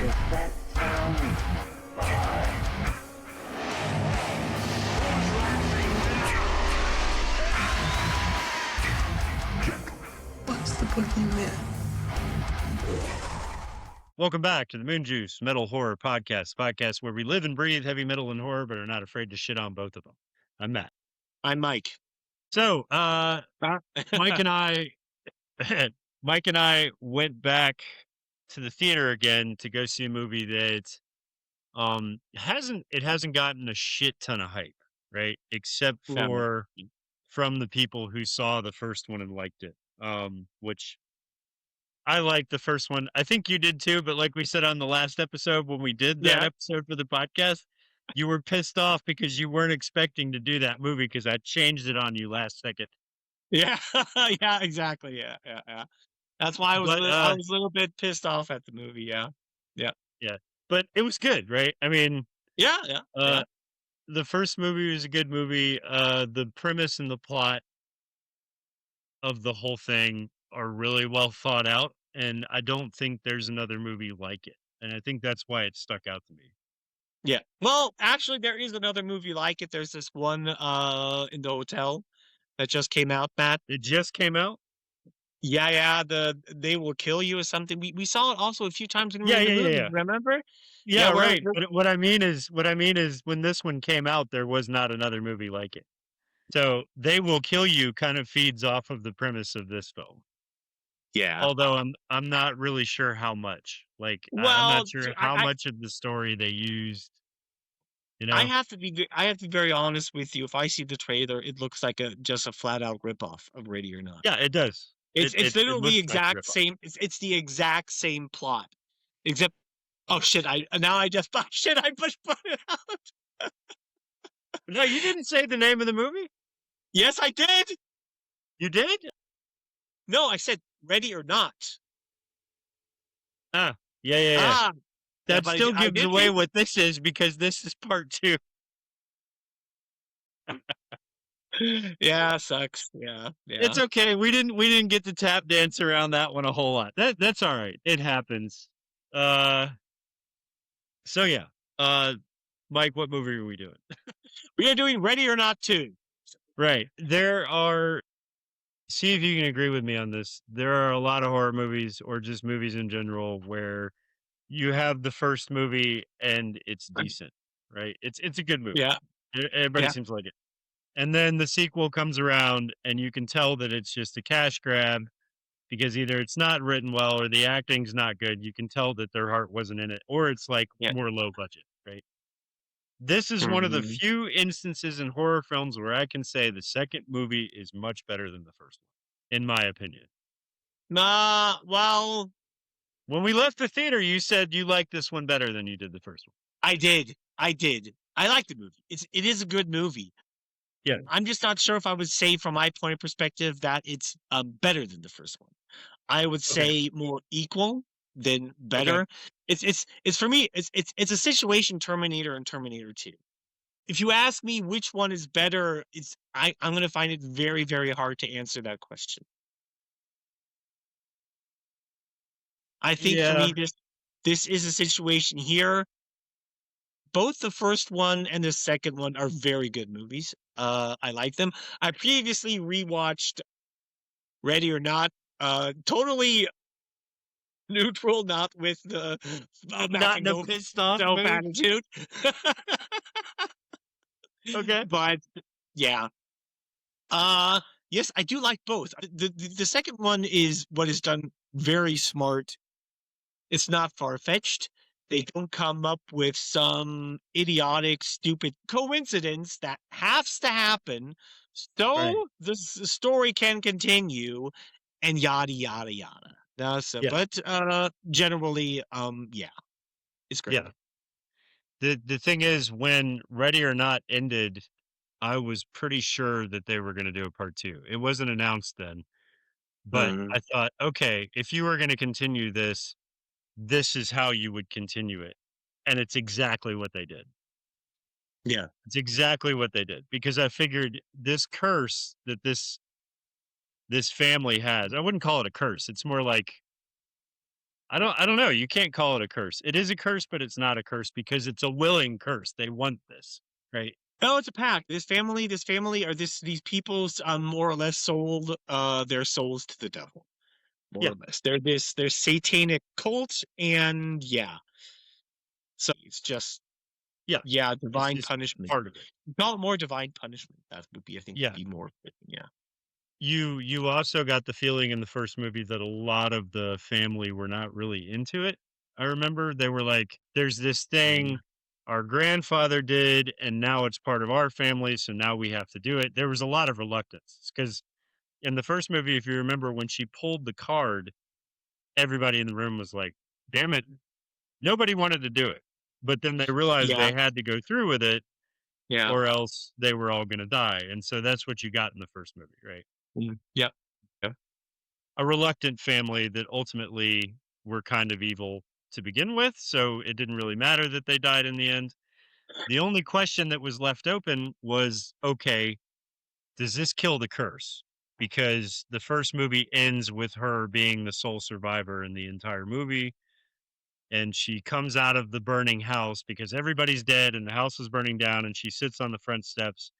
that sound fine? What's the boogeyman? Welcome back to the Moonjuice Metal Horror Podcast where we live and breathe heavy metal and horror, but are not afraid to shit on both of them. I'm Matt. I'm Mike. So, Mike and I went back to the theater again to go see a movie that hasn't gotten a shit ton of hype, right? Except for from the people who saw the first one and liked it. Which I liked the first one. I think you did too, but like we said on the last episode when we did that episode for the podcast, you were pissed off because you weren't expecting to do that movie because I changed it on you last second. Yeah, yeah, exactly. Yeah. That's why I was a little bit pissed off at the movie. Yeah. But it was good, right? I mean, yeah. The first movie was a good movie. The premise and the plot of the whole thing are really well thought out, and I don't think there's another movie like it. And I think that's why it stuck out to me. Yeah. Well, actually, there is another movie like it. There's this one in the hotel that just came out, Matt. It just came out? Yeah. They Will Kill You or something. We saw it also a few times in the movie. Yeah. Remember? Yeah, right. But what I mean is when this one came out, there was not another movie like it. So They Will Kill You kind of feeds off of the premise of this film. Yeah. Although I'm not really sure how much. Like, I'm not sure how much of the story they used. You know, I have to be very honest with you. If I see the trailer, it looks like just a flat out ripoff of Ready or Not. Yeah, it does. It's literally the exact same. It's the exact same plot, except I just put it out. No, you didn't say the name of the movie. Yes, I did. You did? No, I said Ready or Not. Yeah. That still gives away what this is because this is part 2. Yeah, sucks. Yeah. It's okay. We didn't get to tap dance around that one a whole lot. That's all right. It happens. So yeah. Mike, what movie are we doing? We are doing Ready or Not 2. Right. See if you can agree with me on this. There are a lot of horror movies or just movies in general where you have the first movie and it's decent, right? It's a good movie. Yeah. Everybody seems like it. And then the sequel comes around and you can tell that it's just a cash grab because either it's not written well or the acting's not good. You can tell that their heart wasn't in it, or it's like more low budget, right? This is one of the few instances in horror films where I can say the second movie is much better than the first one, in my opinion. Well, when we left the theater, you said you liked this one better than you did the first one. I did. I like the movie. It is a good movie. Yeah. I'm just not sure if I would say from my point of perspective that it's better than the first one. I would say more equal than better. Okay. It's for me, it's a situation Terminator and Terminator 2. If you ask me which one is better, I'm going to find it very, very hard to answer that question. I think for me, this is a situation here. Both the first one and the second one are very good movies. I like them. I previously rewatched Ready or Not. Totally neutral, not with the not in a pissed off attitude. Okay, but yeah. Yes, I do like both. The second one is what is done very smart. It's not far-fetched. They don't come up with some idiotic, stupid coincidence that has to happen so the story can continue and yada, yada, yada. But generally, it's great. Yeah. The thing is, when Ready or Not ended, I was pretty sure that they were going to do a part 2. It wasn't announced then, but I thought, okay, if you were going to continue this is how you would continue it. And it's exactly what they did. Yeah. It's exactly what they did. Because I figured this curse that this family has, I wouldn't call it a curse. It's more like, I don't know. You can't call it a curse. It is a curse, but it's not a curse because it's a willing curse. They want this, right? No, it's a pact. This family, or these people's more or less sold their souls to the devil. More Yeah, or less. They're satanic cult, and yeah. So it's just yeah. It's divine just punishment. part of it. Call it more divine punishment. That would be, I think, would Yeah. be more fitting, yeah. You also got the feeling in the first movie that a lot of the family were not really into it. I remember they were like, "There's this thing our grandfather did, and now it's part of our family, so now we have to do it." There was a lot of reluctance because in the first movie, if you remember, when she pulled the card, everybody in the room was like, "Damn it!" Nobody wanted to do it, but then they realized Yeah, they had to go through with it, yeah. or else they were all going to die, and so that's what you got in the first movie, right? Yeah. Yeah. A reluctant family that ultimately were kind of evil to begin with, so it didn't really matter that they died in the end. The only question that was left open was, okay, does this kill the curse? Because the first movie ends with her being the sole survivor in the entire movie, and she comes out of the burning house because everybody's dead and the house is burning down, and she sits on the front steps,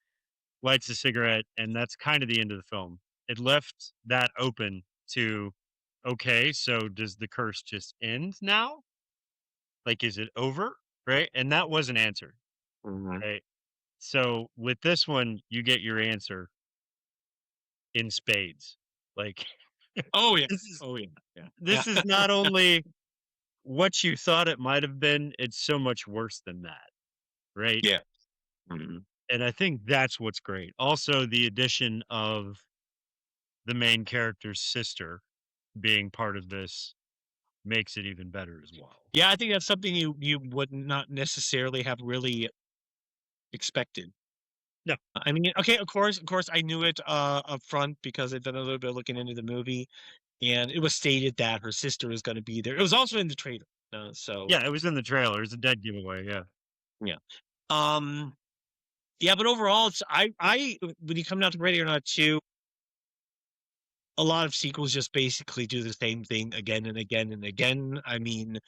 lights a cigarette, and that's kind of the end of the film. It left that open to, okay, so does the curse just end now? Like, is it over? Right? And that wasn't answered. Mhm. Right. So with this one, you get your answer in spades. Like Oh yeah. this is Oh yeah. Yeah. Yeah. this is not only what you thought it might have been, it's so much worse than that. Right. Yeah. Mhm. And I think that's what's great. Also, the addition of the main character's sister being part of this makes it even better as well. Yeah, I think that's something you would not necessarily have really expected. No. I mean, okay, of course, I knew it up front because I'd done a little bit of looking into the movie, and it was stated that her sister is going to be there. It was also in the trailer, so Yeah, it was in the trailer. It's a dead giveaway. Yeah. yeah. Um, yeah, but overall, it's I when you come down to Ready or Not 2, a lot of sequels just basically do the same thing again and again and again. I mean,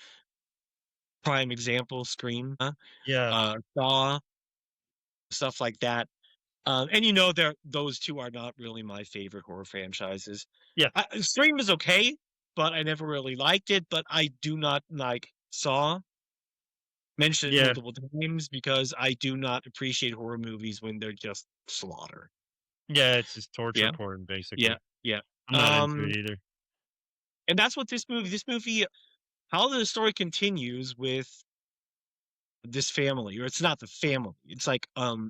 prime example, Scream, Yeah. Saw, stuff like that. And those two are not really my favorite horror franchises. Yeah. Scream is okay, but I never really liked it. But I do not like Saw. Mentioned it Yeah. multiple times because I do not appreciate horror movies when they're just slaughter. Yeah. It's just torture Yeah, porn, yeah, basically. yeah. I'm not into Um, it either. and that's what this movie, how the story continues with this family, or it's not the family. It's like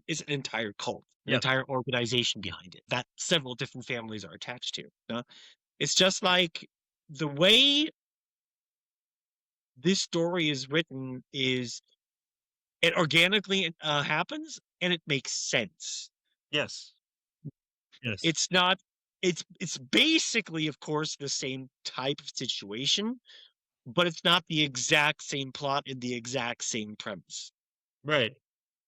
it's an entire cult, an Yep. entire organization behind it that several different families are attached to. It's just like the way this story is written is it organically happens and it makes sense. Yes. Yes. It's not it's basically of course the same type of situation, but it's not the exact same plot and the exact same premise. Right.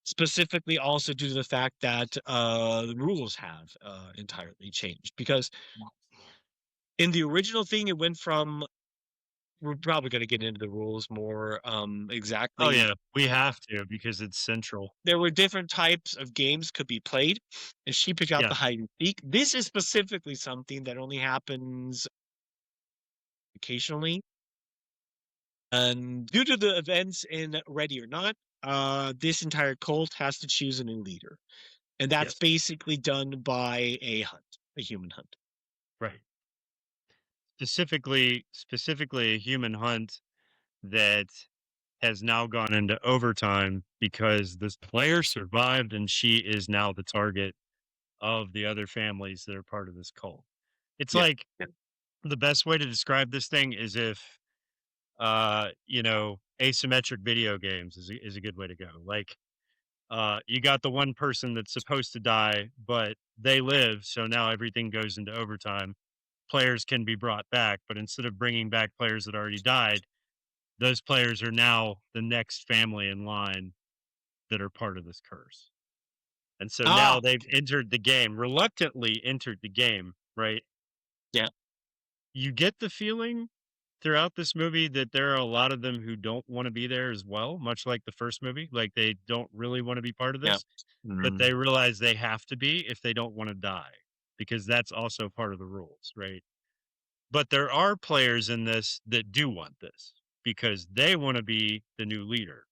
Specifically also due to the fact that the rules have entirely changed because in the original thing it went from we're probably going to get into the rules more Oh exactly. yeah. We have to because it's central. There were different types of games could be played, and she picked out Yeah. the hide and seek. This is specifically something that only happens occasionally, and due to the events in Ready or Not, this entire cult has to choose a new leader, and that's Yes. basically done by a human hunt. Right. Specifically a human hunt that has now gone into overtime because this player survived and she is now the target of the other families that are part of this cult. It's Yeah, like yeah. the best way to describe this thing is if asymmetric video games is a good way to go. Like you got the one person that's supposed to die, but they live, so now everything goes into overtime. Players can be brought back, but instead of bringing back players that already died, those players are now the next family in line that are part of this curse. And so now Ah, they've entered the game, reluctantly entered the game, right? yeah. You get the feeling throughout this movie that there are a lot of them who don't want to be there as well, much like the first movie. Like they don't really want to be part of Yeah. this, but they realize they have to be if they don't want to die, because that's also part of the rules, right? But there are players in this that do want this because they want to be the new leader.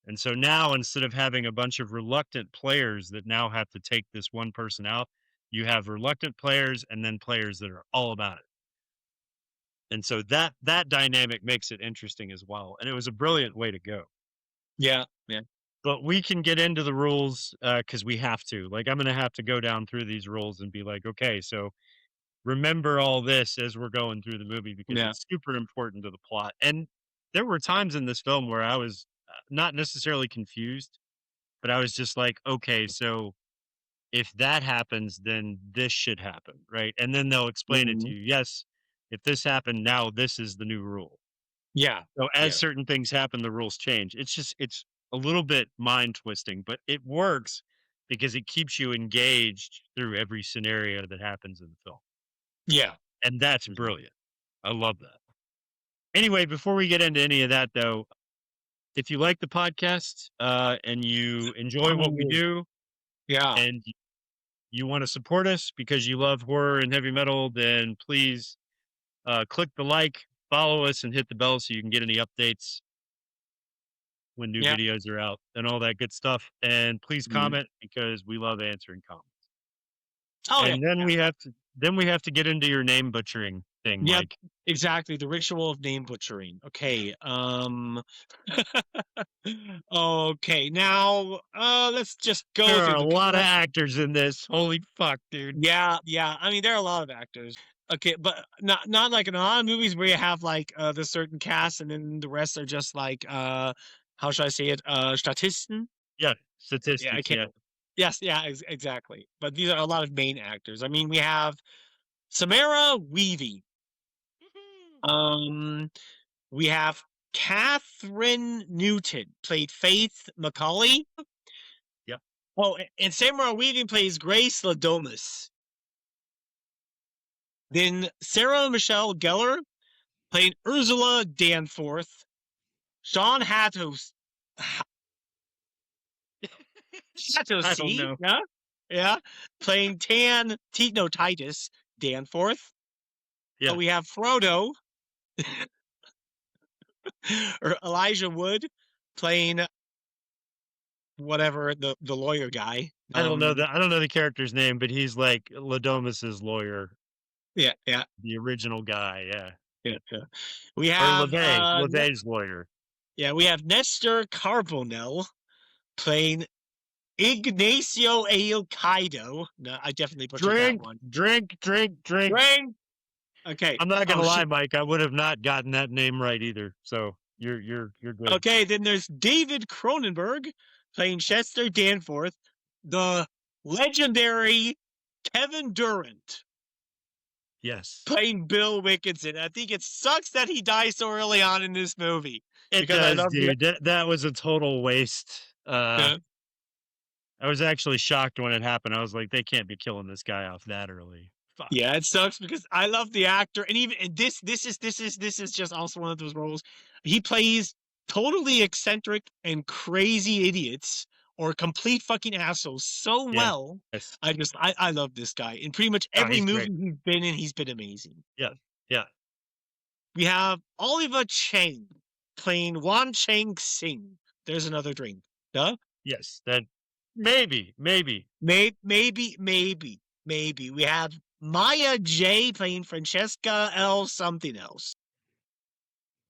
And so now, instead of having a bunch of reluctant players that now have to take this one person out, you have reluctant players and then players that are all about it. And so that dynamic makes it interesting as well. And it was a brilliant way to go. Yeah. Yeah. But we can get into the rules because we have to. Like, I'm going to have to go down through these rules and be like, okay, so remember all this as we're going through the movie because Yeah. it's super important to the plot. And there were times in this film where I was not necessarily confused, but I was just like, okay, so if that happens, then this should happen, right? And then they'll explain it to Mhm. you. Yes, if this happened, now this is the new rule. Yeah. So as Yeah. certain things happen, the rules change. It's a little bit mind twisting, but it works because it keeps you engaged through every scenario that happens in the film. Yeah. And that's Mhm. brilliant. I love that. Anyway, before we get into any of that though, if you like the podcast and you enjoy what we Oh, do yeah. and you want to support us because you love horror and heavy metal, then please click the like, follow us, and hit the bell so you can get any updates when new Yeah. videos are out and all that good stuff. And please Mhm. comment because we love answering comments. Oh yeah. And then we have to get into your name butchering thing, Yep. Mike. Exactly. The ritual of name butchering. Okay. Okay. Now, let's just There go are through a the lot of people. actors in this. Holy fuck, dude. Yeah. Yeah. I mean, there are a lot of actors. Okay, but not like in a lot of movies where you have like the certain cast and then the rest are just like how should I say it? Statisten. Yeah, Yeah, I statistics. can't. Yeah, Yes, yeah, exactly. But these are a lot of main actors. I mean, we have Samara Weaving. Um, we have Catherine Newton played Faith Macaulay. yeah. Oh, and Samara Weaving plays Grace Domas. Then Sarah Michelle Gellar played Ursula Danforth. Sean Hattos, I don't Hattosi, know. yeah, yeah, playing Tan Tino Titus Danforth. Yeah, We have Frodo or Elijah Wood playing whatever the lawyer guy. I don't know I don't know the character's name, but he's like Ladomus's lawyer, Yeah, yeah, the original guy. Yeah, yeah, yeah. We or have LeVay's lawyer. yeah, we have Nestor Carbonell playing Ignacio Kaido. No, I definitely butchered that Drink, one. drink, drink, drink. Drink. Okay. I'm not gonna Oh lie, shit. Mike. I would have not gotten that name right either. So you're good. Okay, then there's David Cronenberg playing Chester Danforth, the legendary Kevin Durant Yes, playing Bill Wilkinson. I think it sucks that he died so early on in this movie it because I does, love the dude. That was a total waste. yeah. I was actually shocked when it happened. I was like, they can't be killing this guy off that early. Fuck. Yeah, it sucks because I love the actor, and even and this is just also one of those roles. He plays totally eccentric and crazy idiots or complete fucking assholes so Yeah. well. Yes. I love this guy. In pretty much Oh, every he's movie great. he's been in, he's been amazing. Yeah. Yeah. We have Oliver Chang playing Wan Chang Sing. There's another drink. Duh. Yes. That maybe. Maybe. We have Maya J playing Francesca L something else.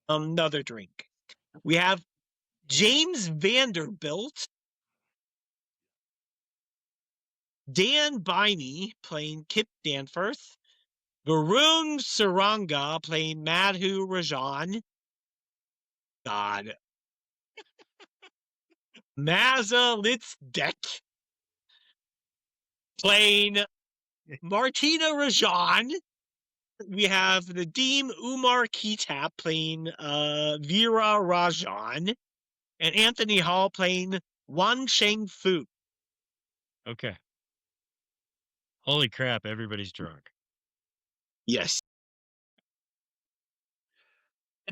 Another drink. We have James Vanderbilt, Dan Biney playing Kip Danforth, Varun Saranga playing Madhu Rajan. God. Mazza Litzdek playing Martina Rajan. We have Nadeem Umar Kitab playing Vera Rajan. And Anthony Hall playing Wan Cheng Fu. Okay. Holy crap! Everybody's drunk. Yes.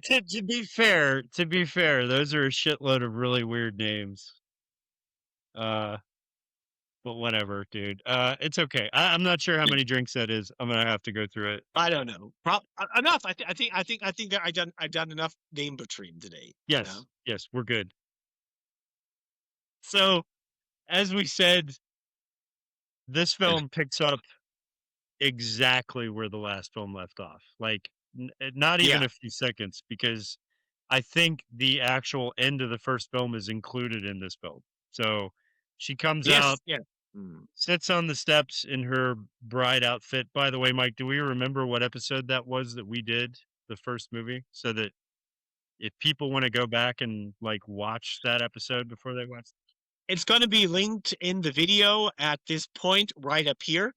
To be fair, those are a shitload of really weird names. But whatever, dude. It's okay. I'm not sure how many drinks that is. I'm gonna have to go through it. I don't know. Enough. I think that I've done enough name butchering today. Yes, yes, we're good. So, as we said, this film picks up exactly where the last film left off. Like, not even Yeah. a few seconds, because I think the actual end of the first film is included in this film. So, she comes out, Yes. Yeah. Mm. sits on the steps in her bride outfit. By the way, Mike, do we remember what episode that was that we did the first movie? So that if people want to go back and like watch that episode before they watch. It's going to be linked in the video at this point right up here.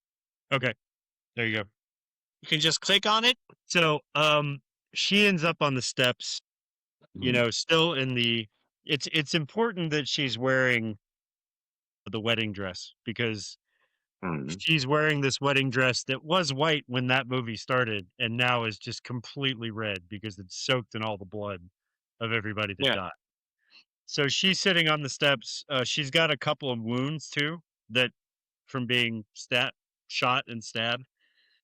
Okay. There you go. You can just click on it. So, she ends up on the steps, you know, still in the, it's important that she's wearing the wedding dress, because she's wearing this wedding dress that was white when that movie started and now is just completely red because it's soaked in all the blood of everybody that Yeah. died. So she's sitting on the steps. She's got a couple of wounds too, that from being shot and stabbed.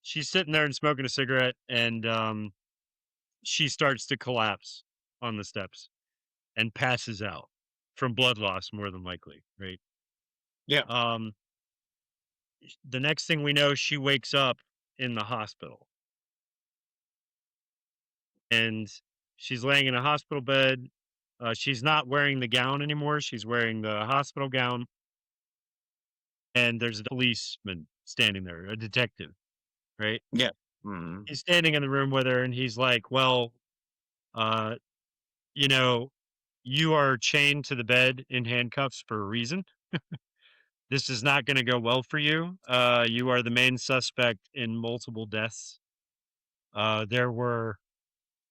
She's sitting there and smoking a cigarette, and she starts to collapse on the steps and passes out from blood loss, more than likely, right? Yeah. The next thing we know, she wakes up in the hospital, and she's laying in a hospital bed. She's not wearing the gown anymore. She's wearing the hospital gown, and there's a policeman standing there, a detective, right? Yeah. He's standing in the room with her, and he's like, "Well, uh, you know, you are chained to the bed in handcuffs for a reason. This is not going to go well for you. You are the main suspect in multiple deaths. There were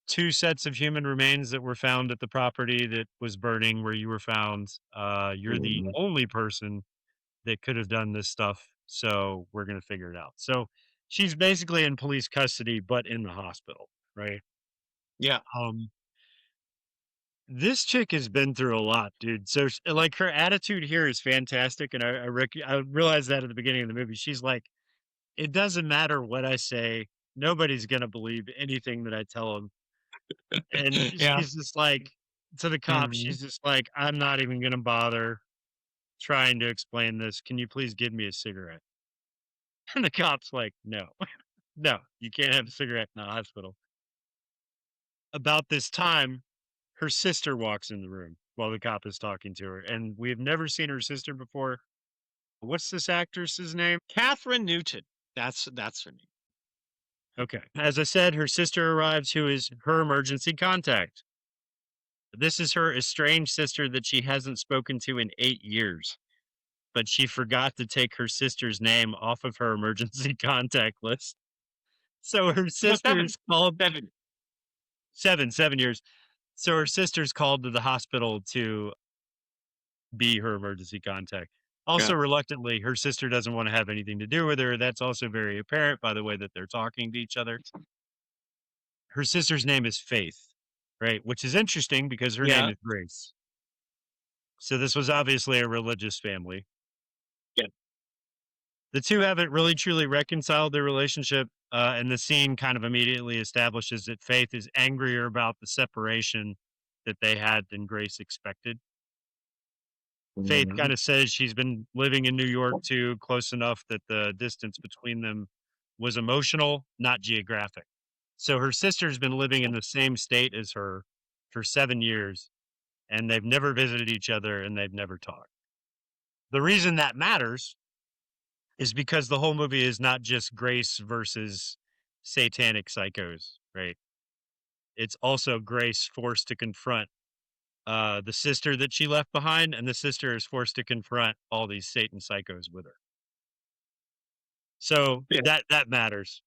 two sets of human remains that were found at the property that was burning where you were found. You're the only person that could have done this stuff. So we're going to figure it out." So she's basically in police custody, but in the hospital, right? Yeah. This chick has been through a lot, dude. So, like, her attitude here is fantastic, and I realized that at the beginning of the movie. She's like, "It doesn't matter what I say. Nobody's gonna believe anything that I tell them." And Yeah. she's just like, to the cops, she's just like, "I'm not even gonna bother trying to explain this. Can you please give me a cigarette?" And the cop's like, "No, no, you can't have a cigarette in the hospital." About this time, her sister walks in the room while the cop is talking to her, and we have never seen her sister before. What's this actress's name? Catherine Newton. That's her name. Okay. As I said, her sister arrives, who is her emergency contact. This is her estranged sister that she hasn't spoken to in 8 years, but she forgot to take her sister's name off of her emergency contact list. So her sister's called 7 years. So her sister's called to the hospital to be her emergency contact. Also, reluctantly, her sister doesn't want to have anything to do with her. That's also very apparent by the way that they're talking to each other. Her sister's name is Faith, right? Which is interesting because her name Yeah. is Grace. So this was obviously a religious family. Yeah. The two haven't really truly reconciled their relationship, and the scene kind of immediately establishes that Faith is angrier about the separation that they had than Grace expected. Faith kind of says she's been living in New York too, close enough that the distance between them was emotional, not geographic. So her sister's been living in the same state as her for 7 years, and they've never visited each other and they've never talked. The reason that matters is because the whole movie is not just Grace versus satanic psychos, right? It's also Grace forced to confront the sister that she left behind, and the sister is forced to confront all these Satan psychos with her. So Yeah. that matters.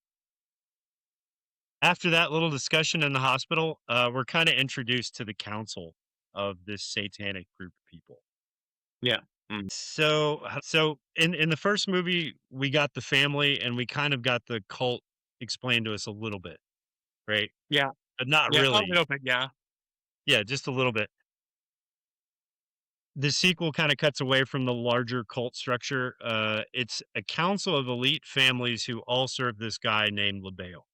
After that little discussion in the hospital, we're kind of introduced to the council of this satanic group of people. Yeah. So in the first movie, we got the family and we kind of got the cult explained to us a little bit, right? Yeah. but not Yeah, a really. little bit, yeah. Yeah, just a little bit. The sequel kind of cuts away from the larger cult structure. It's a council of elite families who all serve this guy named LaBelle.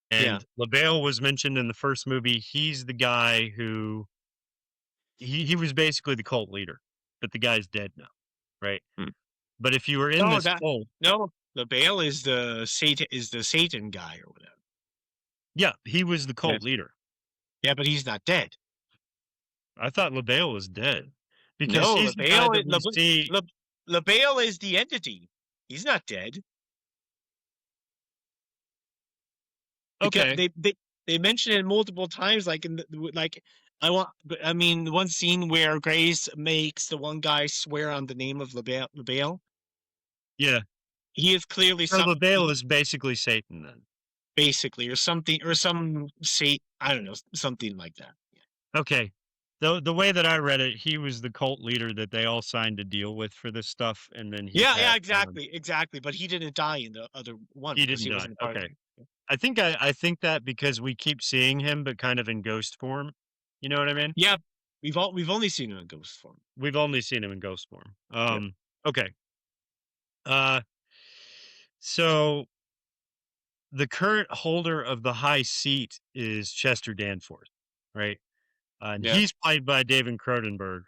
Yeah. And LaBelle was mentioned in the first movie. He's the guy who he was basically the cult leader, but the guy's dead now, right? Hmm. But if you were in No, this cult, the Bale is the Satan guy or whatever. yeah, he was the Yeah. cult leader. Yeah, but he's not dead. I thought LaBelle was dead because No, he's the guy that we see. LaBelle is the entity. He's not dead. Because Okay, they mention it multiple times, like I mean, one scene where Grace makes the one guy swear on the name of LaBelle. yeah. He is clearly So LaBelle is basically Satan then. basically, or something, or some say, I don't know, something like that. Okay. The way that I read it, he was the cult leader that they all signed a deal with for this stuff, and then he Yeah, passed on. exactly. But he didn't die in the other one He because didn't he die. wasn't part of Okay. it. I think that because we keep seeing him, but kind of in ghost form. You know what I mean? Yeah, we've only seen him in ghost form. We've only seen him in ghost form. Yeah. Okay. Uh, so the current holder of the high seat is Chester Danforth, right? And Yeah. he's played by David Cronenberg.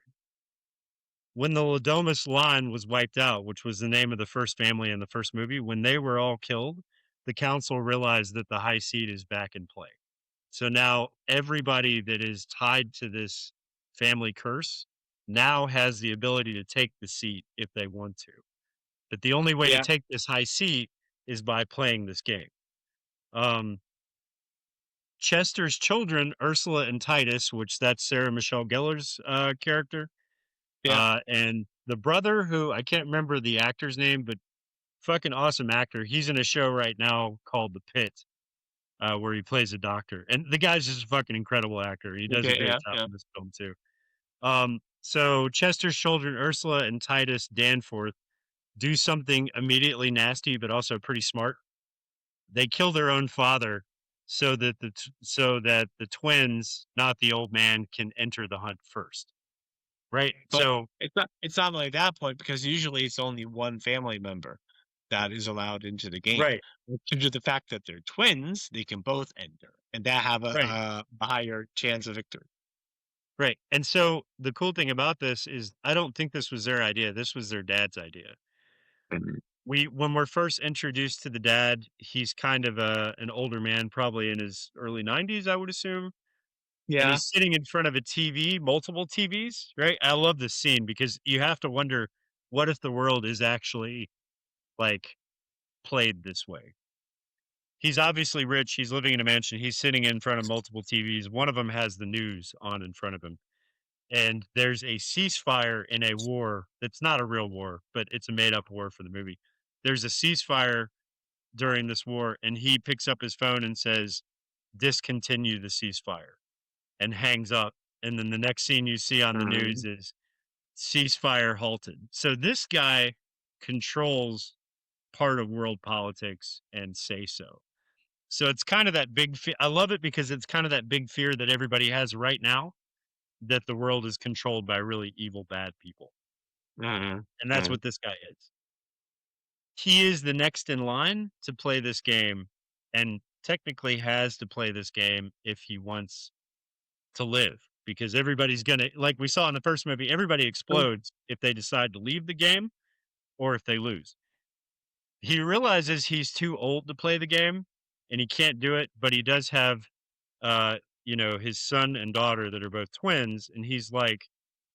When the Domas line was wiped out, which was the name of the first family in the first movie, when they were all killed, the council realized that the high seat is back in play. So now everybody that is tied to this family curse now has the ability to take the seat if they want to. But the only way to Yeah. take this high seat is by playing this game. Um, Chester's children, Ursula and Titus, which that's Sarah Michelle Gellar's character, Yeah. and the brother who I can't remember the actor's name, but fucking awesome actor. He's in a show right now called The Pit, where he plays a doctor, and the guy's just a fucking incredible actor. He does a Okay. great Yeah. job Yeah. in this film too. So Chester's children, Ursula and Titus Danforth, do something immediately nasty, but also pretty smart. They kill their own father so that the twins, not the old man, can enter the hunt first. Right. But So it's not like that point because usually it's only one family member that is allowed into the game. right, But due to the fact that they're twins, they can both enter, and that have right, a higher chance of victory. right. And so the cool thing about this is I don't think this was their idea. This was their dad's idea. When we're first introduced to the dad, he's kind of an older man, probably in his early 90s, I would assume. And Yeah, he's sitting in front of a TV, multiple TVs, right? I love this scene because you have to wonder what if the world is actually like played this way. He's obviously rich. He's living in a mansion. He's sitting in front of multiple TVs. One of them has the news on in front of him. And there's a ceasefire in a war that's not a real war, but it's a made up war for the movie. There's a ceasefire during this war, and he picks up his phone and says, "Discontinue the ceasefire," and hangs up. And then the next scene you see on the news is ceasefire halted. So this guy controls part of world politics and say so. So it's kind of that big I love it because it's kind of that big fear that everybody has right now that the world is controlled by really evil bad people. And that's what this guy is. He is the next in line to play this game and technically has to play this game if he wants to live because everybody's going to, like we saw in the first movie, everybody explodes if they decide to leave the game or if they lose. He realizes he's too old to play the game and he can't do it, but he does have, his son and daughter that are both twins. And he's like,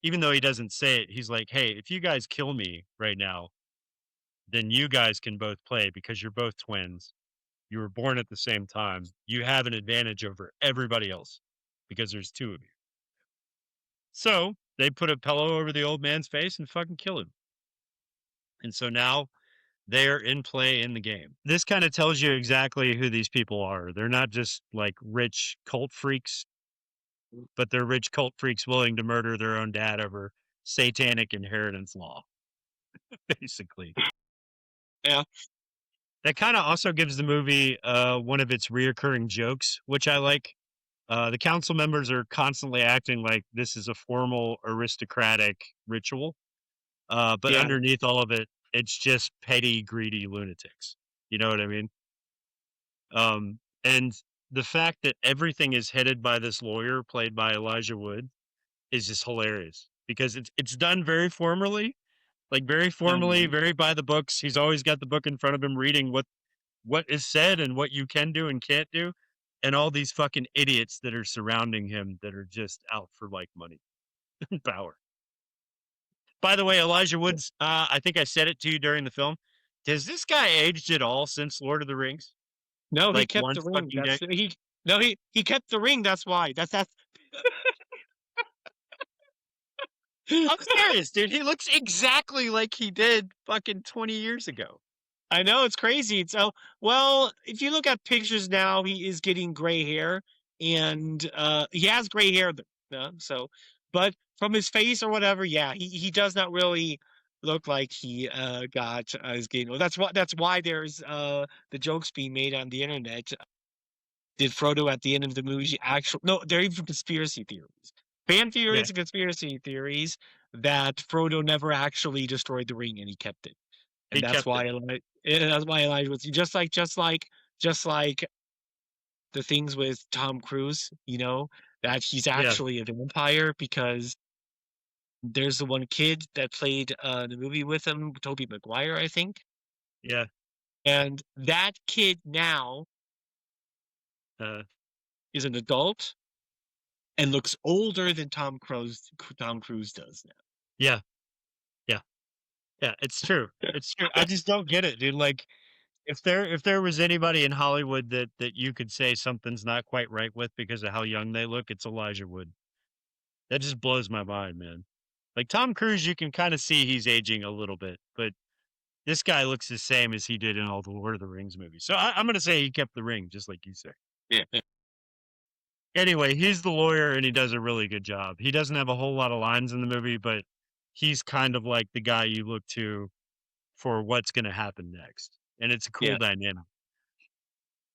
even though he doesn't say it, he's like, hey, if you guys kill me right now, then you guys can both play because you're both twins. You were born at the same time. You have an advantage over everybody else because there's two of you. So they put a pillow over the old man's face and fucking kill him. And so now they're in play in the game. This kind of tells you exactly who these people are. They're not just like rich cult freaks, but they're rich cult freaks willing to murder their own dad over satanic inheritance law, basically. yeah. That kind of also gives the movie one of its reoccurring jokes, which I like. The council members are constantly acting like this is a formal aristocratic ritual, but Yeah. underneath all of it, it's just petty, greedy lunatics. You know what I mean? And the fact that everything is headed by this lawyer played by Elijah Wood is just hilarious because it's done very formally, like very formally, Um, very by the books. He's always got the book in front of him, reading what is said and what you can do and can't do, and all these fucking idiots that are surrounding him that are just out for like money and power. By the way, Elijah Woods, I think I said it to you during the film. Has this guy aged at all since Lord of the Rings? no, he Like kept one the ring. fucking That's day? he. No, he kept the ring. That's why. That's. I'm serious, dude. He looks exactly like he did fucking 20 years ago. I know it's crazy. So, well, if you look at pictures now, he is getting gray hair, and he has gray hair. So, but from his face or whatever, yeah, he does not really look like he got his getting. Well, that's why there's the jokes being made on the internet. Did Frodo at the end of the movie actually? No, they're even conspiracy theories, fan Yeah, theories, and conspiracy theories that Frodo never actually destroyed the ring and he kept it, and he kept it. That's why Elijah was just like the things with Tom Cruise, that he's Yeah, actually a vampire because there's the one kid that played the movie with him, Toby Maguire, I think, yeah. and that kid now Uh, is an adult and looks older than Tom Cruise does now. yeah, yeah, yeah. It's true. It's true. I just don't get it, dude. Like, if there was anybody in Hollywood that you could say something's not quite right with because of how young they look, it's Elijah Wood. That just blows my mind, man. Like Tom Cruise, you can kind of see he's aging a little bit, but this guy looks the same as he did in all the Lord of the Rings movies. So I'm gonna say he kept the ring, just like you say. Yeah. Anyway, he's the lawyer and he does a really good job. He doesn't have a whole lot of lines in the movie, but he's kind of like the guy you look to for what's gonna happen next. And it's a cool Yeah. dynamic.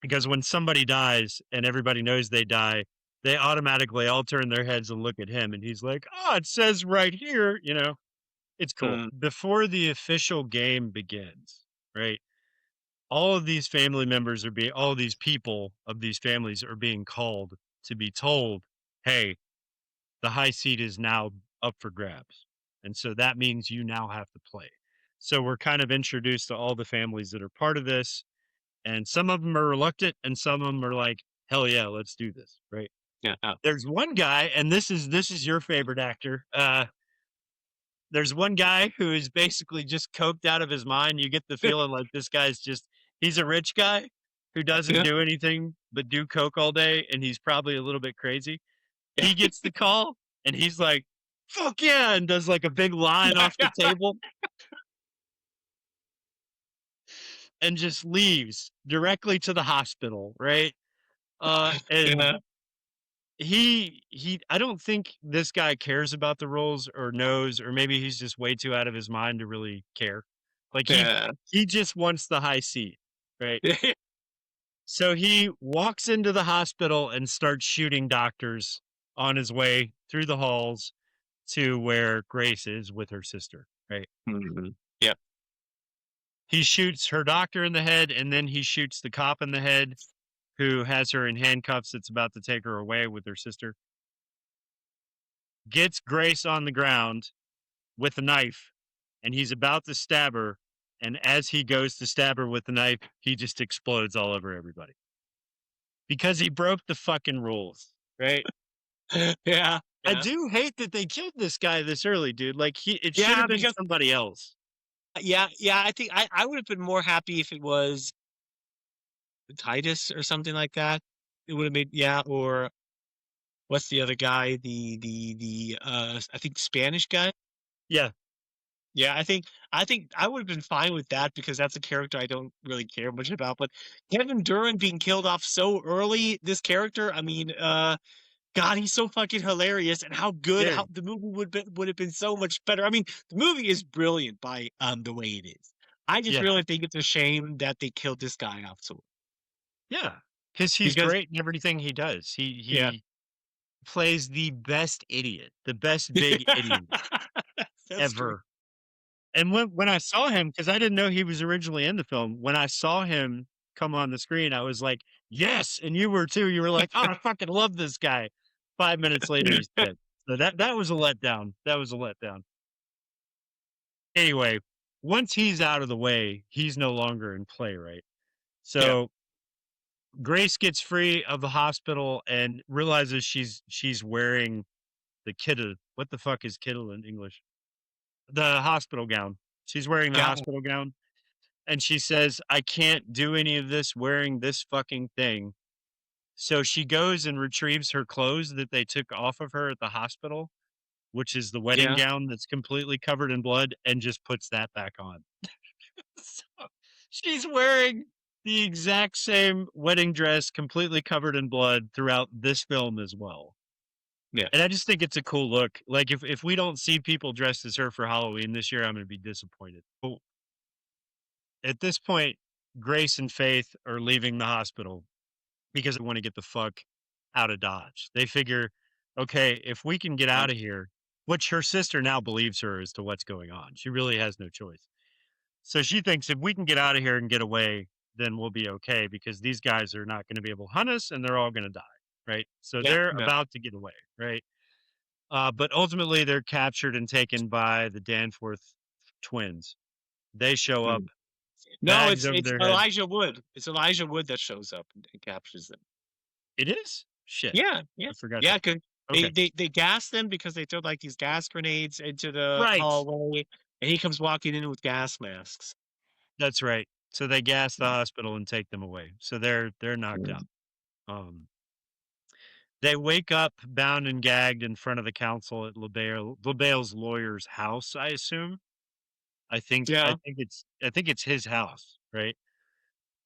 Because when somebody dies and everybody knows they die, they automatically all turn their heads and look at him and he's like, "Oh, it says right here," you know. It's cool. Mm, Before the official game begins, right? All of these family members are being all these people of these families are being called to be told, "Hey, the high seat is now up for grabs." And so that means you now have to play. So we're kind of introduced to all the families that are part of this, and some of them are reluctant and some of them are like, "Hell yeah, let's do this," right? yeah. There's one guy, and this is your favorite actor. There's one guy who is basically just coked out of his mind. You get the feeling like this guy's just he's a rich guy who doesn't Yeah. do anything but do coke all day, and he's probably a little bit crazy. He gets the call and he's like, "Fuck yeah," and does like a big line off the table and just leaves directly to the hospital, right? And Yeah. he I don't think this guy cares about the rules or knows, or maybe he's just way too out of his mind to really care. Like Yeah. he just wants the high seat, right? So he walks into the hospital and starts shooting doctors on his way through the halls to where Grace is with her sister, right? Mhm. Yeah. He shoots her doctor in the head and then he shoots the cop in the head who has her in handcuffs that's about to take her away with her sister. Gets Grace on the ground with a knife and he's about to stab her. And as he goes to stab her with the knife, he just explodes all over everybody because he broke the fucking rules, right? Yeah. I Yeah. do hate that they killed this guy this early, dude. Like it should Yeah. have been Because somebody else. yeah. I think I would have been more happy if it was Titus or something like that. It would have made or what's the other guy? The I think Spanish guy. Yeah, Yeah, I think I would have been fine with that because that's a character I don't really care much about. But Kevin Durant being killed off so early, this character, I mean, God, he's so fucking hilarious, and how dude. the movie would have been so much better. I mean, the movie is brilliant by the way it is. I just Yeah. really think it's a shame that they killed this guy off. So Yeah. Because he's because great in everything he does. yeah, He plays the best idiot, the best big idiot that's true. ever. And when I saw him, because I didn't know he was originally in the film, when I saw him come on the screen, I was like, "Yes!" And you were too. You were like, "Oh, I fucking love this guy." 5 minutes later, he's dead. So that was a letdown. That was a letdown. Anyway, once he's out of the way, he's no longer in play, right? Yeah, So Grace gets free of the hospital and realizes she's wearing the kittle. What the fuck is kittle in English? The hospital gown. She's wearing the yeah, hospital gown. And she says, I can't do any of this wearing this fucking thing. So she goes and retrieves her clothes that they took off of her at the hospital, which is the wedding yeah. gown that's completely covered in blood, and just puts that back on. So she's wearing the exact same wedding dress, completely covered in blood throughout this film as well. Yeah. And I just think it's a cool look. Like if we don't see people dressed as her for Halloween this year, I'm going to be disappointed. But at this point, Grace and Faith are leaving the hospital because they want to get the fuck out of Dodge. They figure, okay, if we can get Yeah. out of here, which her sister now believes her as to what's going on. She really has no choice. So she thinks if we can get out of here and get away, then we'll be okay because these guys are not going to be able to hunt us and they're all going to die. Right. So Yeah, they're yeah. about to get away. Right. But ultimately, they're captured and taken by the Danforth twins. They show up, Mm. No, bags it's over it's their head. Elijah Wood. It's Elijah Wood that shows up and captures them. It is? Shit. Yeah, yeah, I forgot yeah. that. Because Okay. they gas them because they throw like these gas grenades into the Right. hallway, and he comes walking in with gas masks. That's right. So they gas the hospital and take them away. So they're knocked out. Mm. Um, they wake up bound and gagged in front of the council at LaBelle's lawyer's house, I assume. Yeah. I think it's his house, right?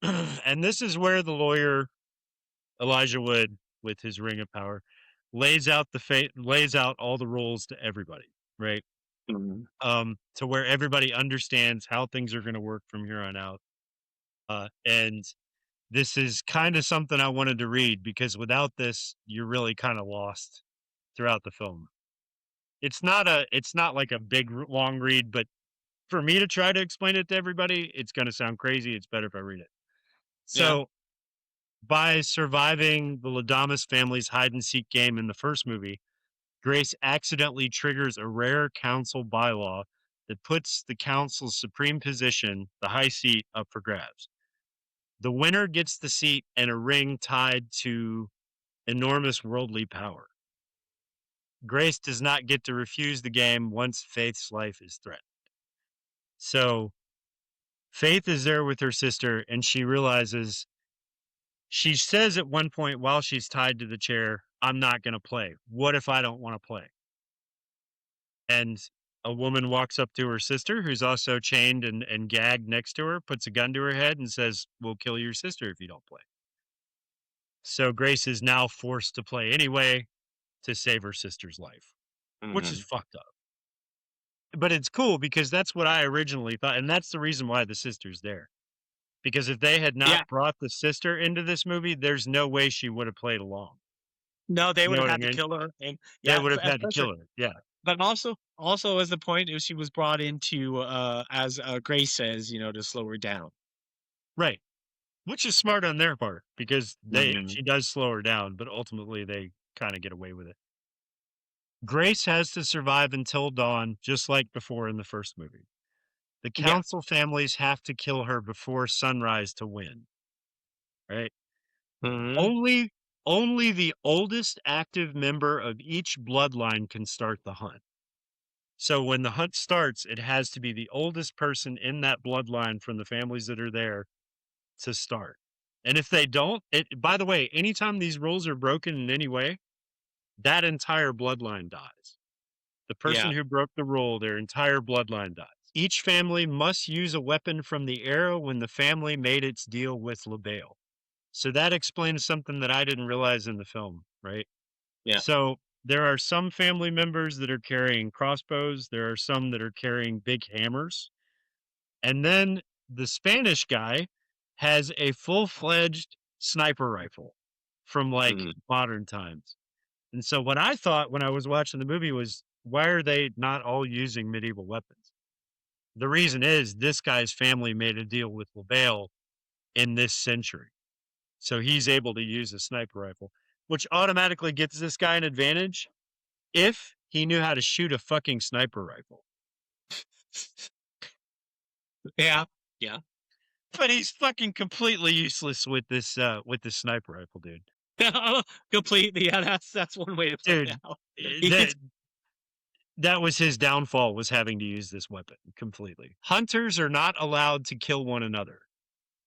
And this is where the lawyer Elijah Wood, with his ring of power, lays out all the rules to everybody, right? Mhm. To where everybody understands how things are going to work from here on out. And this is kind of something I wanted to read because without this, you're really kind of lost throughout the film. It's not like a big long read, but for me to try to explain it to everybody, it's going to sound crazy. It's better if I read it. Yeah. So by surviving the Domas family's hide and seek game in the first movie, Grace accidentally triggers a rare council bylaw that puts the council's supreme position, the high seat, up for grabs. The winner gets the seat and a ring tied to enormous worldly power. Grace does not get to refuse the game once Faith's life is threatened. So Faith is there with her sister, and she says at one point while she's tied to the chair, I'm not going to play. What if I don't want to play? And a woman walks up to her sister, who's also chained and gagged next to her, puts a gun to her head, and says, we'll kill your sister if you don't play. So Grace is now forced to play anyway to save her sister's life, which is Mhm. fucked up. But it's cool because that's what I originally thought. And that's the reason why the sister's there. Because if they had Yeah. not brought the sister into this movie, there's no way she would have played along. No, they You would know have what I had to mean? kill her, and They yeah, would have had to especially. kill her. Yeah. But also as the point is she was brought into as Grace says, to slow her down. Right. Which is smart on their part because Mhm. she does slow her down, but ultimately they kind of get away with it. Grace has to survive until dawn, just like before in the first movie. The Yeah. council families have to kill her before sunrise to win. Right? Mhm. Only only the oldest active member of each bloodline can start the hunt. So when the hunt starts, it has to be the oldest person in that bloodline from the families that are there to start. And if they don't, by the way, anytime these rules are broken in any way, that entire bloodline dies. The person Yeah. who broke the rule, their entire bloodline dies. Each family must use a weapon from the era when the family made its deal with LaBelle. So that explains something that I didn't realize in the film, right? Yeah. So there are some family members that are carrying crossbows, there are some that are carrying big hammers. And then the Spanish guy has a full-fledged sniper rifle from like modern times. And so what I thought when I was watching the movie was, why are they not all using medieval weapons? The reason is this guy's family made a deal with LaBelle in this century. So he's able to use a sniper rifle, which automatically gets this guy an advantage if he knew how to shoot a fucking sniper rifle. Yeah. But he's fucking completely useless with this sniper rifle, dude. Completely. Yeah, that's one way to put Dude, it out. that was his downfall, was having to use this weapon completely. Hunters are not allowed to kill one another,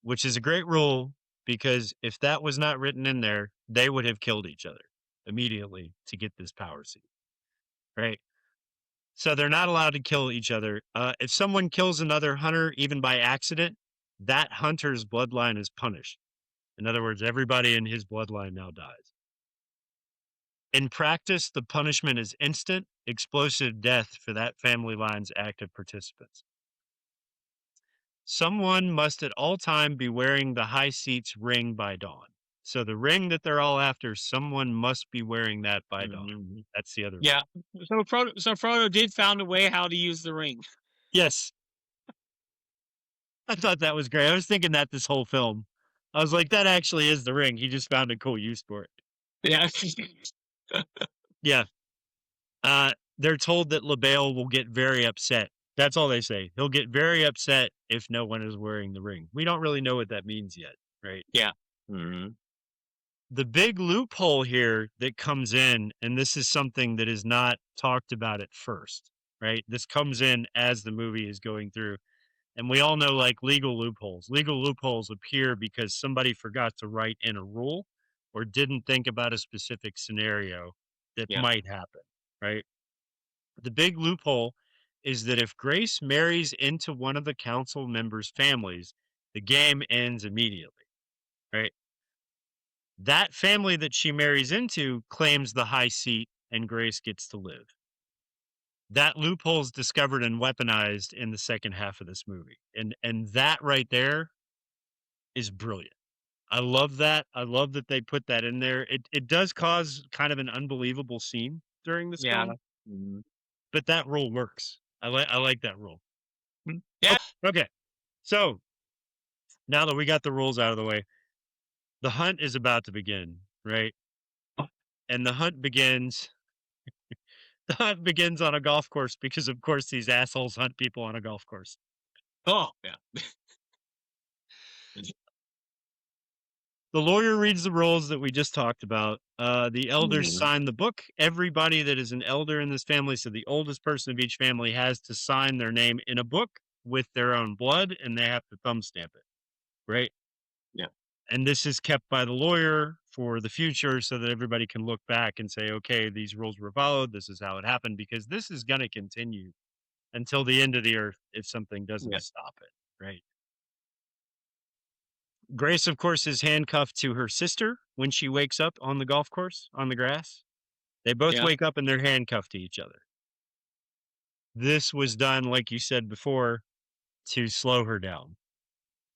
which is a great rule, because if that was not written in there, they would have killed each other immediately to get this power seed, right? So they're not allowed to kill each other. If someone kills another hunter, even by accident, that hunter's bloodline is punished. In other words, everybody in his bloodline now dies. In practice, the punishment is instant, explosive death for that family line's active participants. Someone must at all time be wearing the high seat's ring by dawn. So the ring that they're all after, someone must be wearing that by dawn. That's the other. Yeah. So Frodo did found a way how to use the ring. Yes. I thought that was great. I was thinking that this whole film. I was like, that actually is the ring. He just found a cool use for it. Yeah. Yeah. They're told that LaBelle will get very upset. That's all they say. He'll get very upset if no one is wearing the ring. We don't really know what that means yet, right? Yeah. The big loophole here that comes in, and this is something that is not talked about at first, right? This comes in as the movie is going through. And we all know, like, legal loopholes. Legal loopholes appear because somebody forgot to write in a rule or didn't think about a specific scenario that might happen, right? The big loophole is that if Grace marries into one of the council members' families, the game ends immediately, right? That family that she marries into claims the high seat and Grace gets to live. That loophole is discovered and weaponized in the second half of this movie. And that right there is brilliant. I love that. I love that they put that in there. It does cause kind of an unbelievable scene during this film. But that rule works. I like that rule. Yeah. Okay. So now that we got the rules out of the way, the hunt is about to begin, right? And the hunt begins on a golf course because, of course, these assholes hunt people on a golf course. Oh, yeah. The lawyer reads the rules that we just talked about. The elders sign the book. Everybody that is an elder in this family, so the oldest person of each family, has to sign their name in a book with their own blood, and they have to thumb stamp it, right? Yeah. And this is kept by the lawyer for the future so that everybody can look back and say, okay, these rules were followed. This is how it happened, because this is going to continue until the end of the earth if something doesn't stop it, right? Grace, of course, is handcuffed to her sister when she wakes up on the golf course, on the grass. They both wake up and they're handcuffed to each other. This was done, like you said before, to slow her down.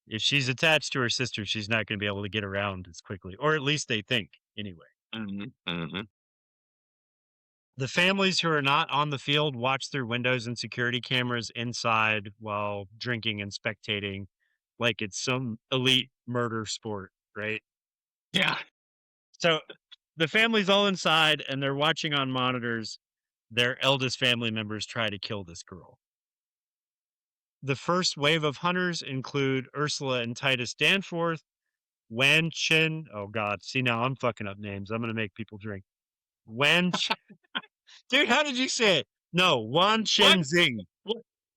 If she's attached to her sister, she's not going to be able to get around as quickly, or at least they think, anyway. The families who are not on the field watch through windows and security cameras inside while drinking and spectating like it's some elite murder sport, right? Yeah. So the family's all inside and they're watching on monitors their eldest family members try to kill this girl. The first wave of hunters include Ursula and Titus Danforth, Wan Chen. Oh, God. See, now I'm fucking up names. I'm going to make people drink. Dude, how did you say it? No, Wan Chen Zing.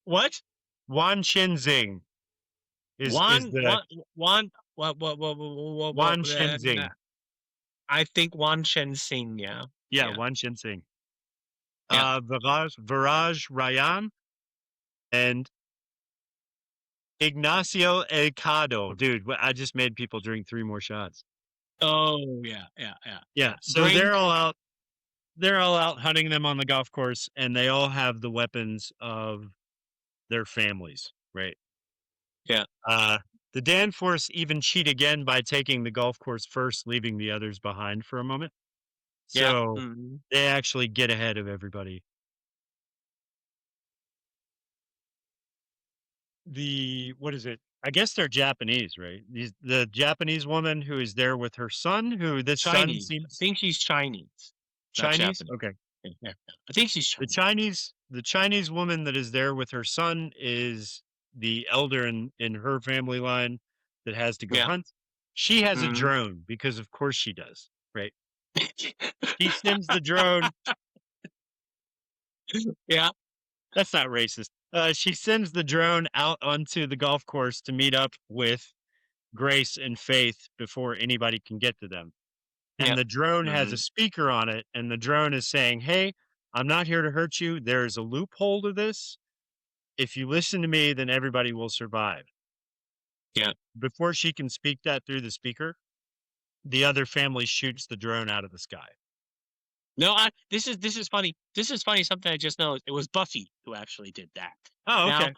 What? Wan Chen Zing. Wan Shenzing. I think Wan Shenzing, yeah. Yeah, Wan Shenzing. Viraj Rayan and Ignacio Elcado. Dude, I just made people drink 3 more shots. Oh, yeah. So they're all out. They're all out hunting them on the golf course, and they all have the weapons of their families, right? Yeah. The Danforth even cheat again by taking the golf course first, leaving the others behind for a moment. Yeah. So Mhm. they actually get ahead of everybody. What is it? I guess they're Japanese, right? The Japanese woman who is there with her son, who this son Chinese. I seems think she's Chinese, not Chinese. Japanese. Okay. Yeah. I think she's Chinese. The Chinese woman that is there with her son is the elder in her family line that has to go Yeah. hunt. She has a Mhm. drone because of course she does, right? She sends the drone. Yeah. That's not racist. She sends the drone out onto the golf course to meet up with Grace and Faith before anybody can get to them. And Yep. the drone has a Mhm. speaker on it, and the drone is saying, "Hey, I'm not here to hurt you. There is a loophole to this. If you listen to me, then everybody will survive." Yeah. Before she can speak that through the speaker, the other family shoots the drone out of the sky. No, this is funny. This is funny, something I just noticed. It was Buffy who actually did that. Oh, Now okay.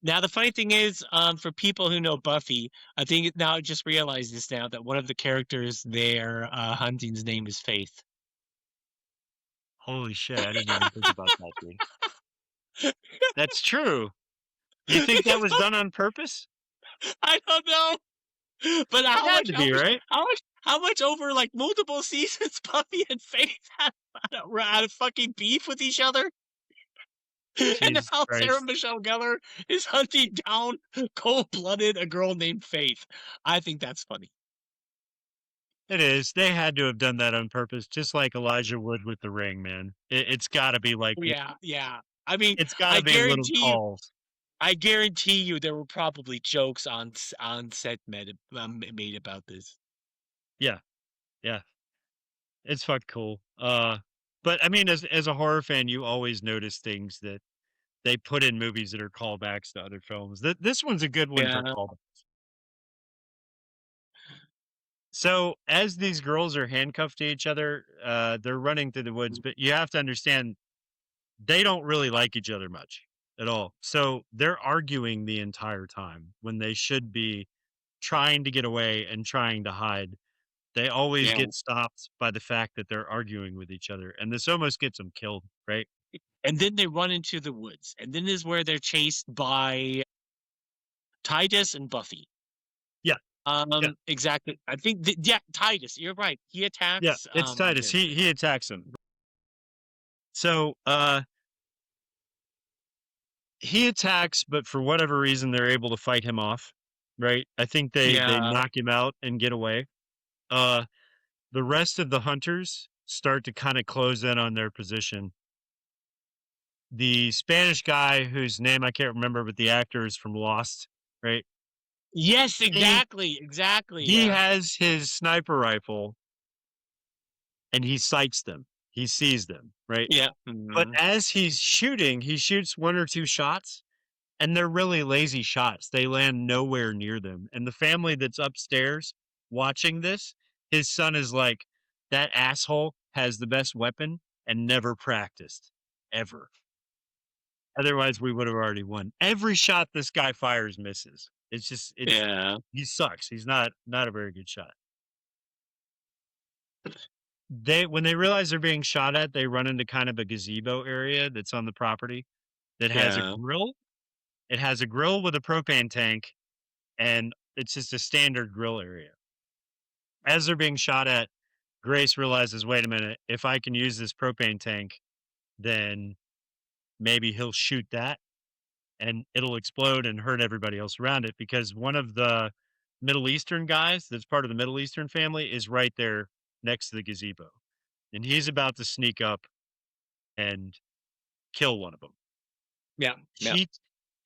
now the funny thing is, for people who know Buffy, I think now I just realized this now that one of the characters there, Hunting's name is Faith. Holy shit, I didn't even think about that, dude. That's true. You think that was done on purpose? I don't know. But It had to be, right? how much over like multiple seasons Buffy and Faith had a fucking beef with each other? And Jesus now Sarah Christ. Michelle Gellar is hunting down cold-blooded a girl named Faith. I think that's funny. It is. They had to have done that on purpose, just like Elijah Wood with the ring, man. It's got to be like, Yeah, yeah. I mean, it's got I to be little guarantee you, calls. I guarantee you, there were probably jokes on set made about this. Yeah, yeah. It's fucking cool. But I mean, as a horror fan, you always notice things that they put in movies that are callbacks to other films. This one's a good one for Yeah, callbacks. So as these girls are handcuffed to each other, they're running through the woods, but you have to understand they don't really like each other much at all. So they're arguing the entire time when they should be trying to get away and trying to hide. They always yeah. get stopped by the fact that they're arguing with each other, and this almost gets them killed, right? And then they run into the woods, and then is where they're chased by Titus and Buffy. Yeah, yeah, Exactly. I think yeah, Titus. You're right. He yeah. attacks It's Titus. them. He attacks him. So he attacks, but for whatever reason, they're able to fight him off. Right? I think they Yeah. knock him out and get away. Uh, the rest of the hunters start to kind of close in on their position. The Spanish guy whose name I can't remember, but the actor is from Lost, right? Yes, He exactly. he Yeah. has his sniper rifle and he sights them. He sees them, right? Yeah. But Mhm. as he's shooting, he shoots one or two shots and they're really lazy shots. They land nowhere near them. And the family that's upstairs watching this, his son is like, that asshole has the best weapon and never practiced ever. Otherwise, we would have already won. Every shot this guy fires misses. It's Yeah. he sucks. He's not a very good shot. When they realize they're being shot at, they run into kind of a gazebo area that's on the property that has a Yeah. grill. It has a grill with a propane tank, and it's just a standard grill area. As they're being shot at, Grace realizes, wait a minute, if I can use this propane tank, then maybe he'll shoot that and it'll explode and hurt everybody else around it because one of the Middle Eastern guys that's part of the Middle Eastern family is right there next to the gazebo. And he's about to sneak up and kill one of them. Yeah. Yeah. She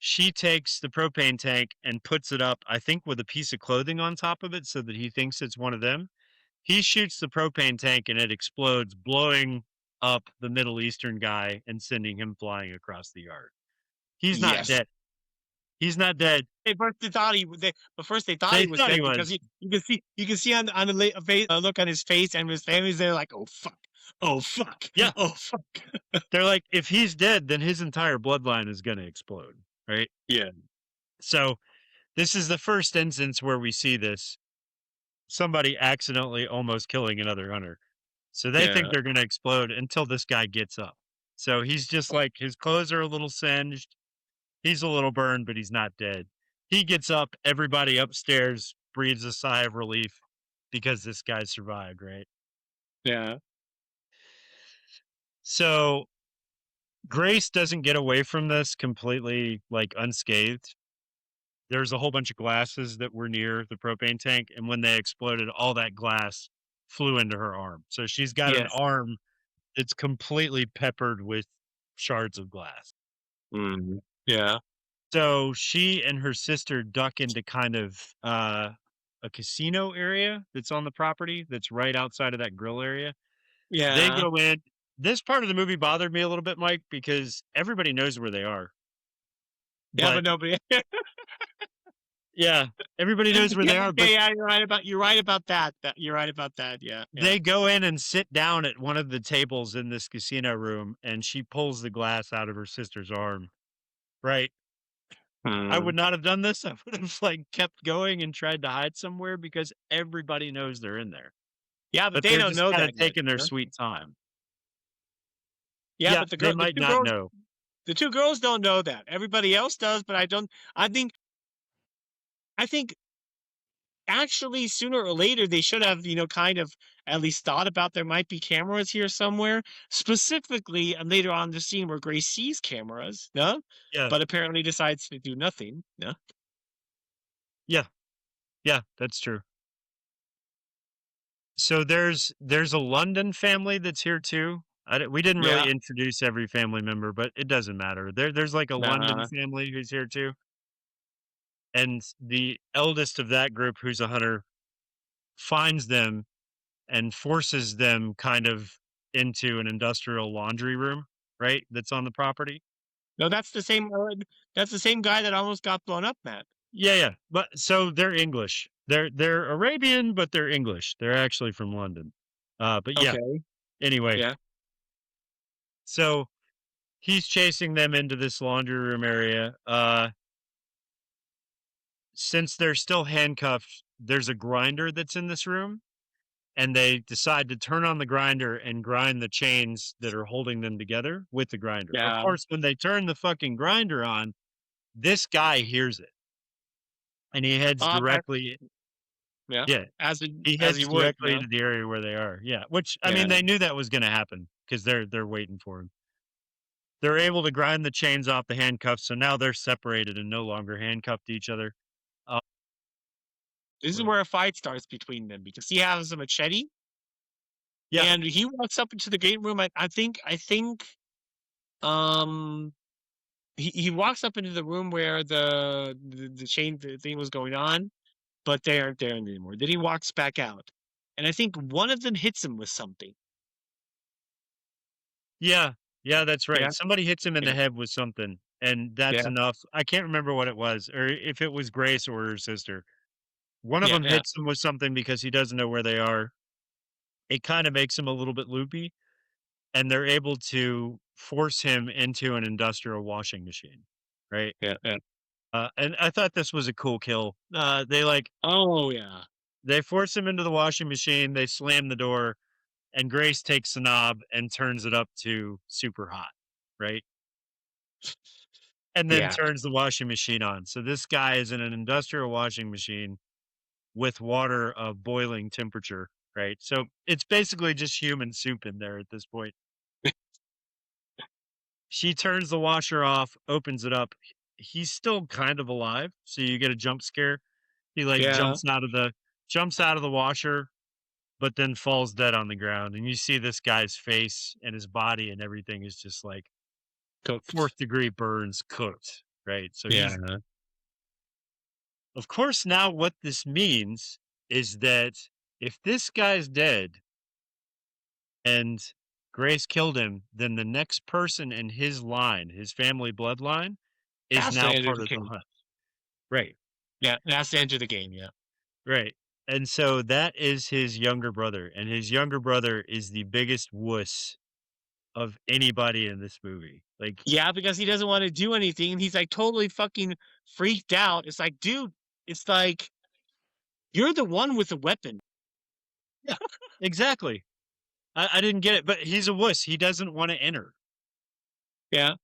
she takes the propane tank and puts it up, I think, with a piece of clothing on top of it so that he thinks it's one of them. He shoots the propane tank and it explodes, blowing up the Middle Eastern guy and sending him flying across the yard. He's not Yes. dead. He's not dead. But first they thought They he was thought he dead because was. you can see on the face, look on his face, and his family's there like, oh fuck, oh fuck, Yeah. oh fuck. They're like, if he's dead, then his entire bloodline is going to explode. Right. Yeah. So this is the first instance where we see this. Somebody accidentally almost killing another hunter. So they think Yeah. they're going to explode until this guy gets up. So he's just like, his clothes are a little singed. He's a little burned, but he's not dead. He gets up. Everybody upstairs breathes a sigh of relief because this guy survived, right? Yeah. So Grace doesn't get away from this completely like unscathed. There's a whole bunch of glasses that were near the propane tank, and when they exploded, all that glass flew into her arm. So she's got an Yes. arm that's completely peppered with shards of glass. Yeah. So she and her sister duck into kind of a casino area that's on the property that's right outside of that grill area. They Yeah. go in. This part of the movie bothered me a little bit, Mike, because everybody knows where they are. Yeah, But but nobody. yeah, everybody knows where they are. But Yeah, you're right about that. You're right about that. Yeah. they go in and sit down at one of the tables in this casino room, and she pulls the glass out of her sister's arm. Right. I would not have done this. I would have like kept going and tried to hide somewhere because everybody knows they're in there. Yeah, But they they're don't just know kind that of yet. taking their sweet time. Yeah, Yeah, but they might not know. the two girls don't know that. Everybody else does, but I don't. I think actually sooner or later they should have, kind of at least thought about there might be cameras here somewhere. Specifically, and later on the scene where Grace sees cameras, no, Yeah, but apparently decides to do nothing. No. yeah, yeah, that's true. So there's a London family that's here too. We didn't Yeah. really introduce every family member, but it doesn't matter. There's like a London family who's here too. And the eldest of that group, who's a hunter, finds them and forces them kind of into an industrial laundry room, right? That's on the property. No, that's the same. That's the same guy that almost got blown up, Matt. Yeah, yeah. But so they're English. They're Arabian, but they're English. They're actually from London. But yeah. Okay. Anyway, Yeah. so he's chasing them into this laundry room area. Since they're still handcuffed, there's a grinder that's in this room, and they decide to turn on the grinder and grind the chains that are holding them together with the grinder. Of Yeah. course, when they turn the fucking grinder on, this guy hears it, and he heads Uh, directly. yeah. Yeah, As he as heads he would. directly Yeah. to the area where they are. Yeah, which I Yeah. mean, they knew that was going to happen because they're waiting for him. They're able to grind the chains off the handcuffs, so now they're separated and no longer handcuffed to each other. Uh, This is where a fight starts between them because he has a machete. Yeah. And he walks up into the game room. I think um he walks up into the room where the chain thing was going on, but they aren't there anymore. Then he walks back out. And I think one of them hits him with something. Yeah, yeah, that's right. Yeah. Somebody hits him in the Yeah. head with something, and that's Yeah. enough. I can't remember what it was, or if it was Grace or her sister. One of Yeah. them Yeah. hits him with something because he doesn't know where they are. It kind of makes him a little bit loopy, and they're able to force him into an industrial washing machine, right? Yeah. Yeah. And I thought this was a cool kill. Oh yeah. They force him into the washing machine. They slam the door, and Grace takes the knob and turns it up to super hot, right? And then Yeah. turns the washing machine on. So this guy is in an industrial washing machine with water of boiling temperature, right? So it's basically just human soup in there at this point. She turns the washer off, opens it up. He's still kind of alive, so you get a jump scare. He like Yeah. jumps out of the washer, but then falls dead on the ground. And you see this guy's face and his body and everything is just like Cooked. 4th degree burns, cooked, right? So Yeah. he's, of course, now what this means is that if this guy's dead and Grace killed him, then the next person in his line, his family bloodline, is Has to now enter part the of the game. hunt. Right, Yeah. It has to enter the game. Yeah. right. And so that is his younger brother, and his younger brother is the biggest wuss of anybody in this movie. Like, Yeah, because he doesn't want to do anything. And he's like totally fucking freaked out. It's like, dude, It's like you're the one with the weapon. Yeah, exactly. I didn't get it, but he's a wuss. He doesn't want to enter. Yeah.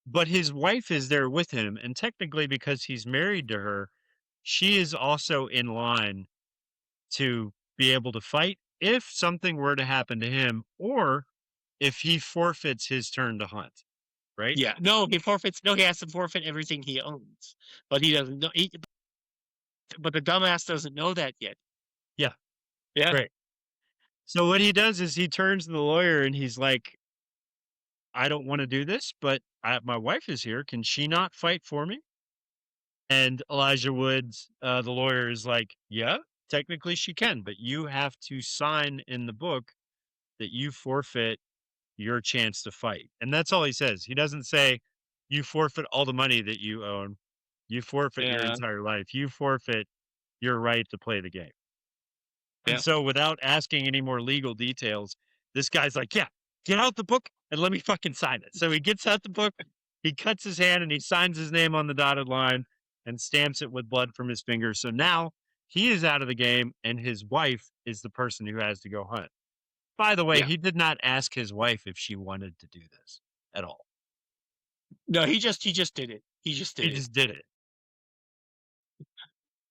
But his wife is there with him, and technically, because he's married to her, she is also in line to be able to fight if something were to happen to him, or if he forfeits his turn to hunt. Right? Yeah. No, he forfeits. No, he has to forfeit everything he owns, but he doesn't know. But the dumbass doesn't know that yet. Yeah. Yeah. Right. So what he does is he turns to the lawyer and he's like, I don't want to do this, but my wife is here. Can she not fight for me? And Elijah Woods, the lawyer, is like, yeah, technically she can, but you have to sign in the book that you forfeit your chance to fight. And that's all he says. He doesn't say you forfeit all the money that you own. You forfeit your Yeah. entire life. You forfeit your right to play the game. And Yeah. so without asking any more legal details, this guy's like, yeah, get out the book and let me fucking sign it. So he gets out the book, he cuts his hand and he signs his name on the dotted line and stamps it with blood from his fingers. So now he is out of the game and his wife is the person who has to go hunt. By the way, Yeah. he did not ask his wife if she wanted to do this at all. No, he just did it. He just did He it. just did it.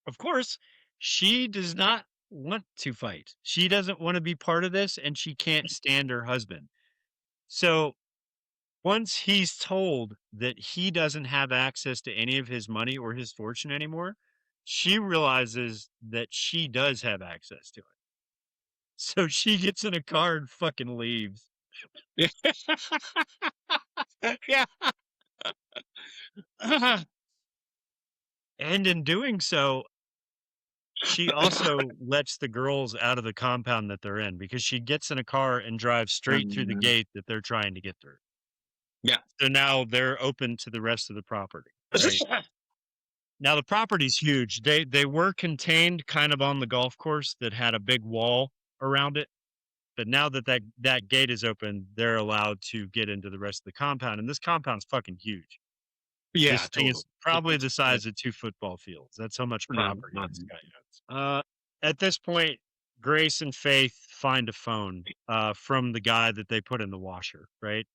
Of course, she does not want to fight. She doesn't want to be part of this and she can't stand her husband. So once he's told that he doesn't have access to any of his money or his fortune anymore, she realizes that she does have access to it. So she gets in a car and fucking leaves. Yeah. And in doing so, she also lets the girls out of the compound that they're in because she gets in a car and drives straight through the gate that they're trying to get through. Yeah. So now they're open to the rest of the property. Right? Now the property's huge. They were contained kind of on the golf course that had a big wall around it. But now that gate is open, they're allowed to get into the rest of the compound. And this compound's fucking huge. Yeah. This thing is Totally. probably the size of 2 football fields. That's how much property this guy owns. At this point, Grace and Faith find a phone from the guy that they put in the washer, right?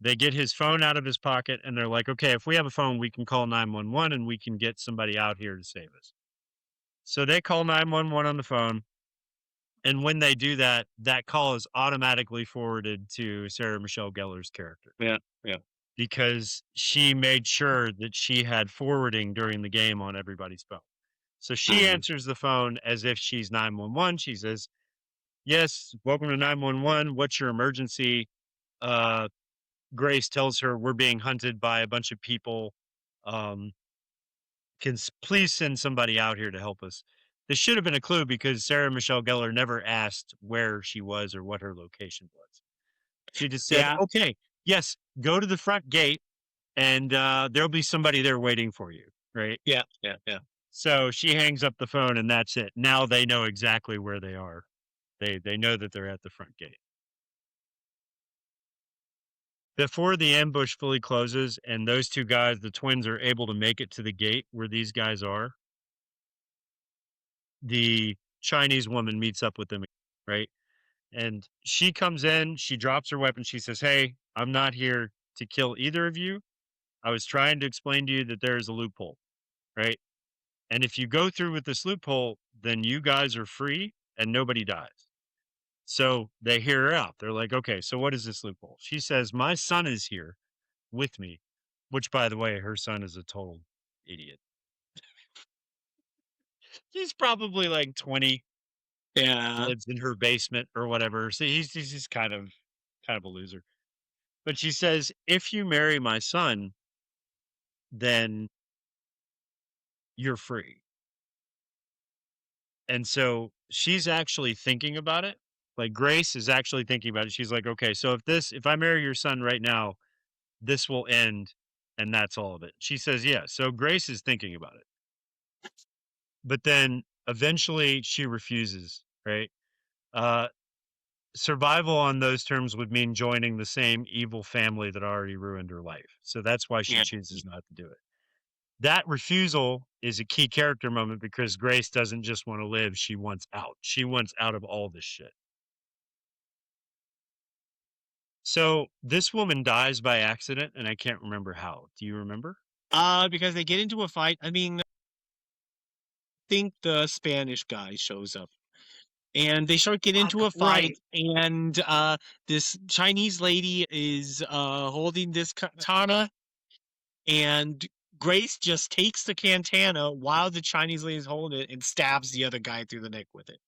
They get his phone out of his pocket and they're like, okay, if we have a phone, we can call 911 and we can get somebody out here to save us. So they call 911 on the phone. And when they do that, that call is automatically forwarded to Sarah Michelle Gellar's character. Yeah. Yeah. Because she made sure that she had forwarding during the game on everybody's phone. So she answers the phone as if she's 911. She says, yes, welcome to 911. What's your emergency? Grace tells her we're being hunted by a bunch of people. Please send somebody out here to help us. This should have been a clue because Sarah Michelle Gellar never asked where she was or what her location was. She just said, Yeah. okay, yes, go to the front gate and there'll be somebody there waiting for you. Right. Yeah. Yeah. Yeah. So she hangs up the phone and that's it. Now they know exactly where they are. They know that they're at the front gate. Before the ambush fully closes and those two guys, the twins, are able to make it to the gate where these guys are, the Chinese woman meets up with them, right? And she comes in, she drops her weapon, she says, hey, I'm not here to kill either of you. I was trying to explain to you that there is a loophole, right? And if you go through with this loophole, then you guys are free and nobody dies. So they hear her out. They're like, okay, so what is this loophole? She says, my son is here with me, which, by the way, her son is a total idiot. He's probably like 20, Yeah. lives in her basement or whatever. So he's just kind of a loser. But she says, if you marry my son, then you're free. And so she's actually thinking about it. Like Grace is actually thinking about it. She's like, okay, so if I marry your son right now, this will end and that's all of it. She says, yeah. So Grace is thinking about it. But then eventually she refuses, right? Survival on those terms would mean joining the same evil family that already ruined her life. So that's why she Yeah. chooses not to do it. that refusal is a key character moment because Grace doesn't just want to live, she wants out. She wants out of all this shit. So this woman dies by accident, and I can't remember how. Do you remember? Because they get into a fight. I mean, I think the Spanish guy shows up. And they start getting into a fight, and this Chinese lady is holding this katana, and Grace just takes the katana while the Chinese lady is holding it and stabs the other guy through the neck with it.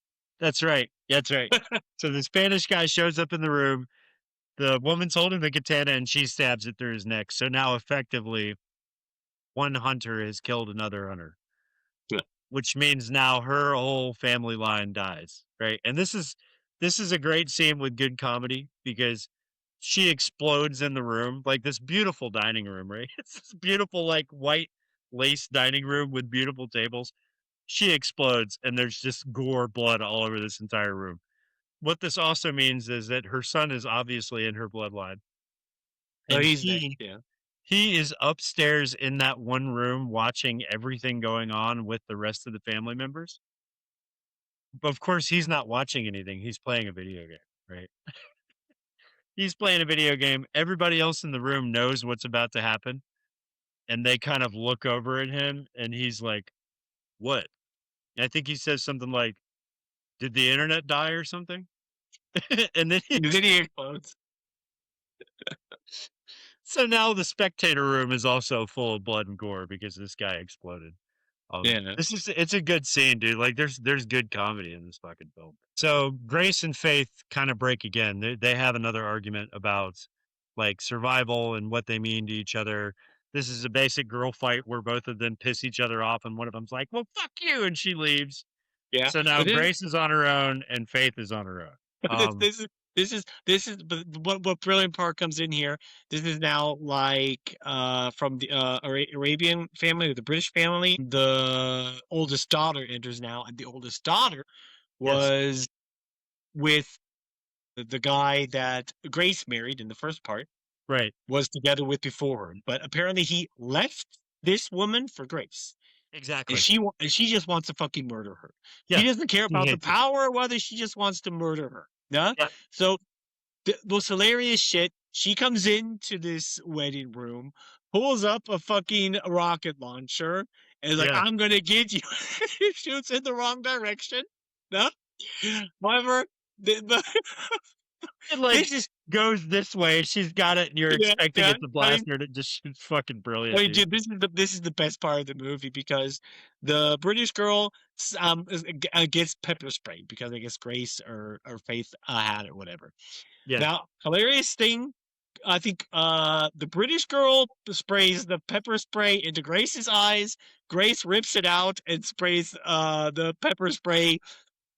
That's right. That's right. So the Spanish guy shows up in the room. The woman's holding the katana, and she stabs it through his neck. So now, effectively, one hunter has killed another hunter. Yeah. Which means now her whole family line dies, right? And this is a great scene with good comedy because she explodes in the room, like this beautiful dining room, right? It's this beautiful, like, white lace dining room with beautiful tables. She explodes, and there's just gore, blood all over this entire room. What this also means is that her son is obviously in her bloodline, So and he's next, yeah. he is upstairs in that one room watching everything going on with the rest of the family members. But of course, he's not watching anything. He's playing a video game, right? He's playing a video game. Everybody else in the room knows what's about to happen. And they kind of look over at him and he's like, what? And I think he says something like, did the internet die or something? And then He explodes. so now the spectator room is also full of blood and gore because this guy exploded. Yeah. It's a good scene, dude. Like there's good comedy in this fucking film. So Grace and Faith kind of break again. They have another argument about like survival and what they mean to each other. This is a basic girl fight where both of them piss each other off, and one of them's like, "Well, fuck you," and she leaves. Yeah. So now But then, Grace is on her own, and Faith is on her own. this is but what brilliant part comes in here. This is now like from the Arabian family or the British family. The oldest daughter enters now, and the oldest daughter was with the guy that Grace married in the first part. Right. Was together with before her, but apparently he left this woman for Grace. Exactly. And she just wants to fucking murder her. Yeah. She doesn't care about the hates it. power or whether she just wants to murder her. Yeah. So the most hilarious shit. She comes into this wedding room, pulls up a fucking rocket launcher, and is like, Yeah. "I'm gonna get you." She shoots in the wrong direction. No. However, It like this is goes this way. She's got it, and you're expecting it to blast her, and it just shoots fucking brilliant. I mean, dude, this is the best part of the movie because the British girl gets pepper sprayed because I guess Grace or Faith had it, whatever. Yeah. Now, hilarious thing, I think the British girl sprays the pepper spray into Grace's eyes. Grace rips it out and sprays the pepper spray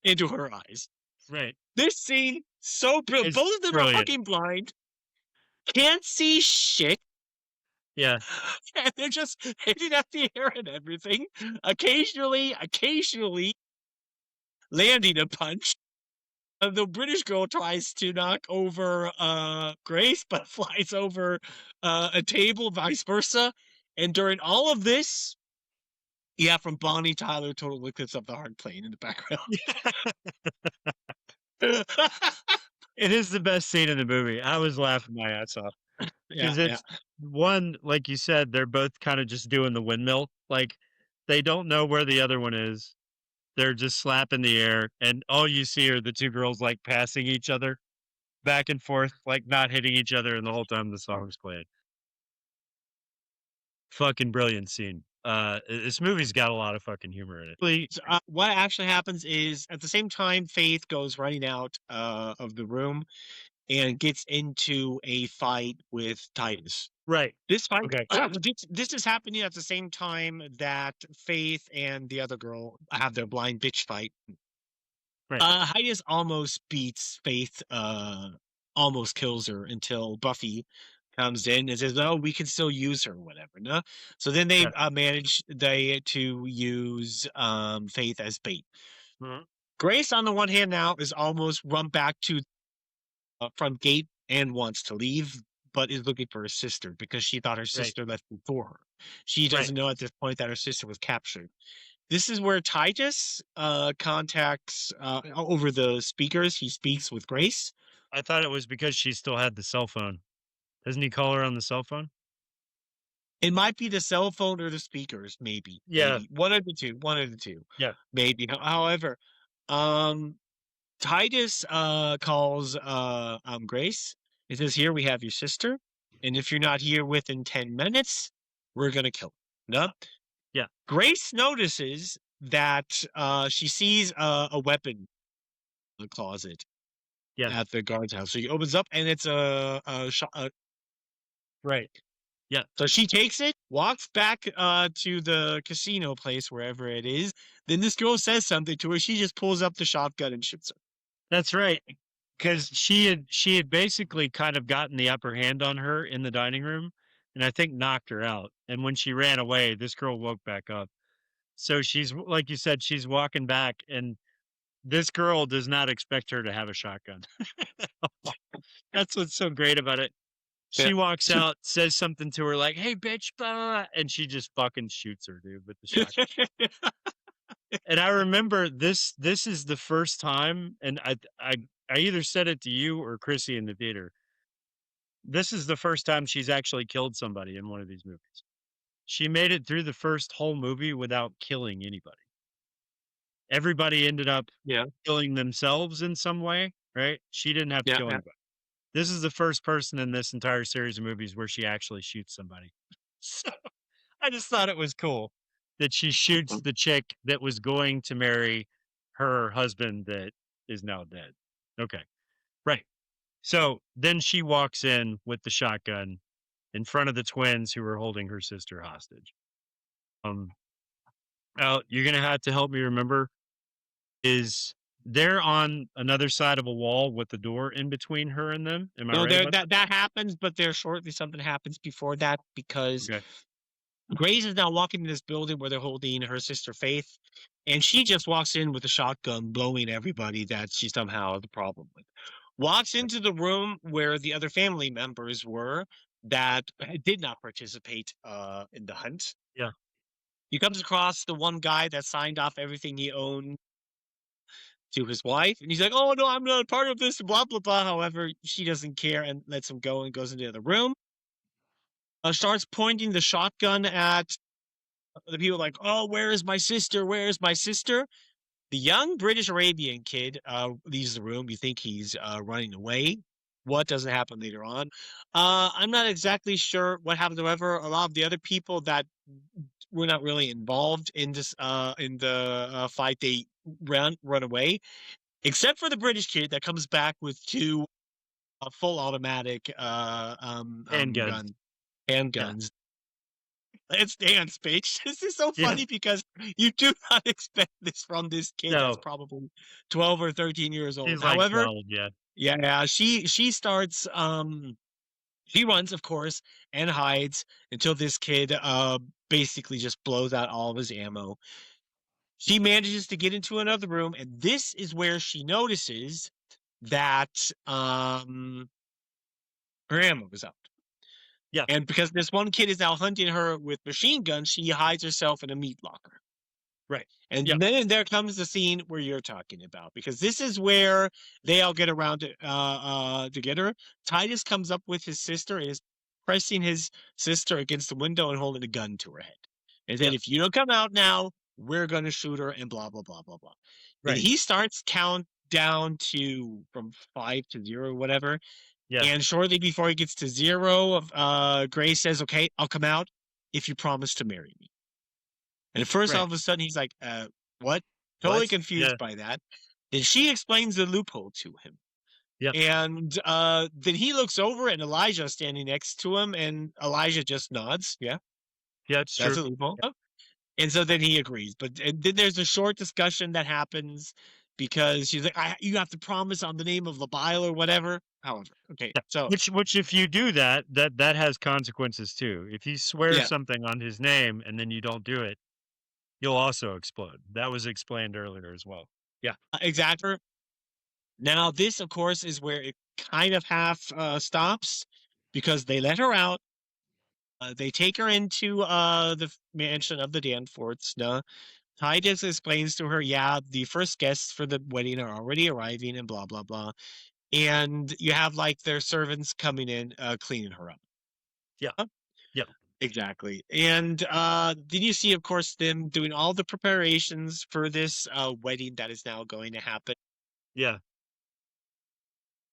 into her eyes. Right. This scene so brilliant. Both of them are fucking blind, can't see shit. Yeah. And they're just hitting at the air and everything. Occasionally landing a punch. The British girl tries to knock over Grace, but flies over a table, vice versa. And during all of this, yeah, from Bonnie Tyler, Total Eclipse of the Heart playing in the background. It is the best scene in the movie. I was laughing my ass off. Because it's one, like you said, they're both kind of just doing the windmill. Like they don't know where the other one is. They're just slapping the air, and all you see are the two girls like passing each other back and forth, like not hitting each other, and the whole time the song's playing. Fucking brilliant scene. This movie's got a lot of fucking humor in it. What actually happens is at the same time, Faith goes running out of the room and gets into a fight with Titus. Right. This fight, this is happening at the same time that Faith and the other girl have their blind bitch fight. Right. Titus almost beats Faith, almost kills her until Buffy comes in and says, "Oh, we can still use her, whatever." No, so then they manage to use Faith as bait. Mm-hmm. Grace, on the one hand, now is almost run back to front gate and wants to leave but is looking for her sister because she thought her sister left before her. She doesn't know at this point that her sister was captured. This is where Titus contacts over the speakers. He speaks with Grace. I thought it was because she still had the cell phone. Doesn't he call her on the cell phone? It might be the cell phone or the speakers, maybe. Yeah. Maybe. One of the two. One of the two. Yeah. Maybe. However, Titus calls Grace. He says, "Here we have your sister, and if you're not here within 10 minutes, we're gonna kill her." No? Yeah. Grace notices that she sees a weapon in the closet at the guard's house. So she opens up, and it's a shot. Right. Yeah. So she takes it, walks back to the casino place, wherever it is. Then this girl says something to her. She just pulls up the shotgun and shoots her. That's right. Because she had basically kind of gotten the upper hand on her in the dining room, and I think knocked her out. And when she ran away, this girl woke back up. So she's, like you said, she's walking back, and this girl does not expect her to have a shotgun. That's what's so great about it. She walks out, says something to her like, "Hey, bitch," blah, blah, blah, and she just fucking shoots her, dude, with the shotgun. And I remember this is the first time, and I either said it to you or Chrissy in the theater. This is the first time she's actually killed somebody in one of these movies. She made it through the first whole movie without killing anybody. Everybody ended up killing themselves in some way, right? She didn't have to kill anybody. This is the first person in this entire series of movies where she actually shoots somebody. So I just thought it was cool that she shoots the chick that was going to marry her husband that is now dead. Okay. Right. So then she walks in with the shotgun in front of the twins who are holding her sister hostage. You're going to have to help me remember, is they're on another side of a wall with the door in between her and them. Am I right? About that happens, but there's shortly something happens before that because Grace is now walking in this building where they're holding her sister Faith, and she just walks in with a shotgun, blowing everybody that she somehow has a problem with. Walks into the room where the other family members were that did not participate in the hunt. Yeah. He comes across the one guy that signed off everything he owned to his wife, and he's like, "Oh no, I'm not part of this," blah blah blah. However, she doesn't care and lets him go and goes into the other room. Starts pointing the shotgun at the people like, "Oh, where is my sister? Where is my sister?" The young British Arabian kid leaves the room. You think he's running away. What doesn't happen later on? I'm not exactly sure what happened. However, a lot of the other people that were not really involved in this in the fight, they run away, except for the British kid that comes back with two full automatic handguns. Yeah. It's Dan's speech. This is so funny because you do not expect this from this kid that's probably 12 or 13 years old. She's However, like 12, she starts she runs, of course, and hides until this kid basically just blows out all of his ammo. She manages to get into another room, and this is where she notices that her ammo was out. Yeah. And because this one kid is now hunting her with machine guns, she hides herself in a meat locker. Right. And then there comes the scene where you're talking about, because this is where they all get around to get her. Titus comes up with his sister and is pressing his sister against the window and holding a gun to her head. And then if you don't come out now, we're going to shoot her and blah, blah, blah, blah, blah. Right. And he starts count down to from 5 to 0, whatever. Yeah. And shortly before he gets to 0, Grace says, "Okay, I'll come out if you promise to marry me." And at first, all of a sudden, he's like, what? Totally confused by that. Then she explains the loophole to him. Yeah. And then he looks over and Elijah's standing next to him, and Elijah just nods. Yeah. Yeah, that's a loophole. Yeah. And so then he agrees. But then there's a short discussion that happens because she's like, "You have to promise on the name of Labile or whatever." However, okay. So which if you do that has consequences too. If you swear something on his name and then you don't do it, you'll also explode. That was explained earlier as well. Yeah, exactly. Now, this, of course, is where it kind of half stops. because they let her out. They take her into the mansion of the Danforths. Titus explains to her, yeah, the first guests for the wedding are already arriving and blah, blah, blah. And you have like their servants coming in, cleaning her up. Yeah. Yeah. Exactly. And then you see, of course, them doing all the preparations for this wedding that is now going to happen. Yeah.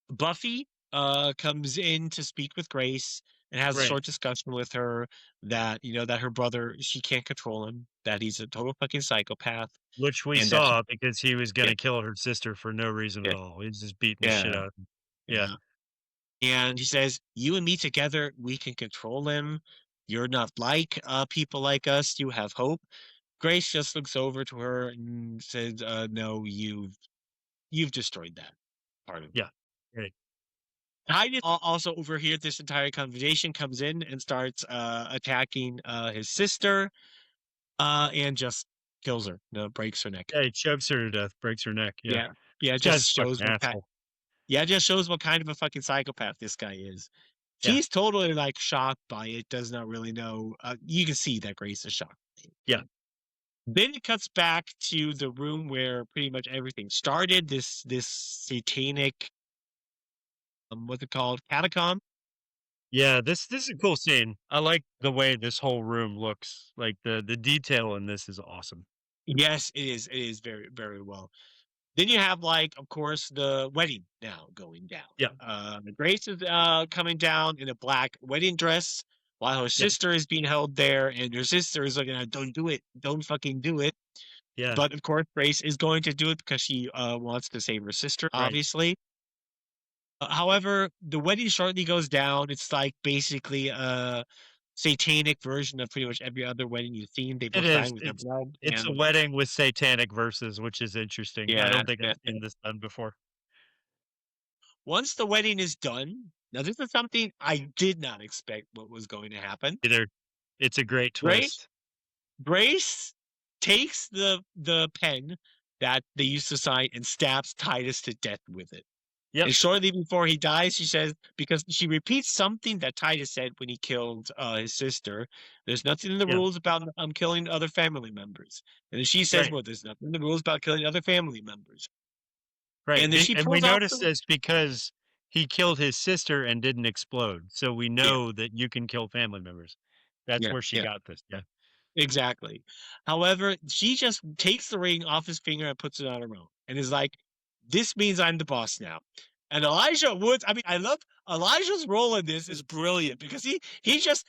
Buffy comes in to speak with Grace and has a Right. short discussion with her that, that her brother, she can't control him, that he's a total fucking psychopath. Which we And that saw because he was yeah, gonna kill her sister for no reason yeah, at all. He's just beating the shit yeah, out of him. Yeah. yeah. And he says, you and me together, we can control him. You're not like people like us. You have hope. Grace just looks over to her and says, no, you've destroyed that part of me. Yeah. Right. Titus also overhears this entire conversation, comes in and starts attacking his sister, and just kills her. Breaks her neck. Yeah, he chokes her to death, breaks her neck. Yeah. Yeah, yeah. This Just guy's a shows fucking what kind. asshole. Yeah, it just shows what kind of a fucking psychopath this guy is. Yeah. She's totally like shocked by it. Does not really know. You can see that Grace is shocked. Yeah. Then it cuts back to the room where pretty much everything started. This satanic, what's it called, catacomb. Yeah, this is a cool scene. I like the way this whole room looks. Like the detail in this is awesome. Yes, it is. It is very, very well. Then you have, like, of course, the wedding now going down. Yeah. Grace is coming down in a black wedding dress while her Yeah. sister is being held there, and her sister is like, don't do it. Don't fucking do it. Yeah. But, of course, Grace is going to do it because she wants to save her sister, Right. obviously. However, the wedding shortly goes down. It's like basically a satanic version of pretty much every other wedding you've seen. They It both is. die with their blood. It's a And wedding with satanic verses, which is interesting. I yeah, don't think yeah, I've seen this done before. once the wedding is done, now this is something I did not expect what was going to happen. Either it's a great Grace twist. Grace takes the pen that they used to sign and stabs Titus to death with it. Yep. And shortly before he dies, she says, because she repeats something that Titus said when he killed his sister. There's nothing in the Yeah. rules about killing other family members. And then she says, Right. well, there's nothing in the rules about killing other family members. Right. And then she And we pulls off noticed the this because he killed his sister and didn't explode. So we yeah, know that you can kill family members. That's yeah, where she yeah. got this. Yeah. Exactly. However, she just takes the ring off his finger and puts it on her own and is like, this means I'm the boss now. And Elijah Woods, I mean, I love Elijah's role in this is brilliant because he just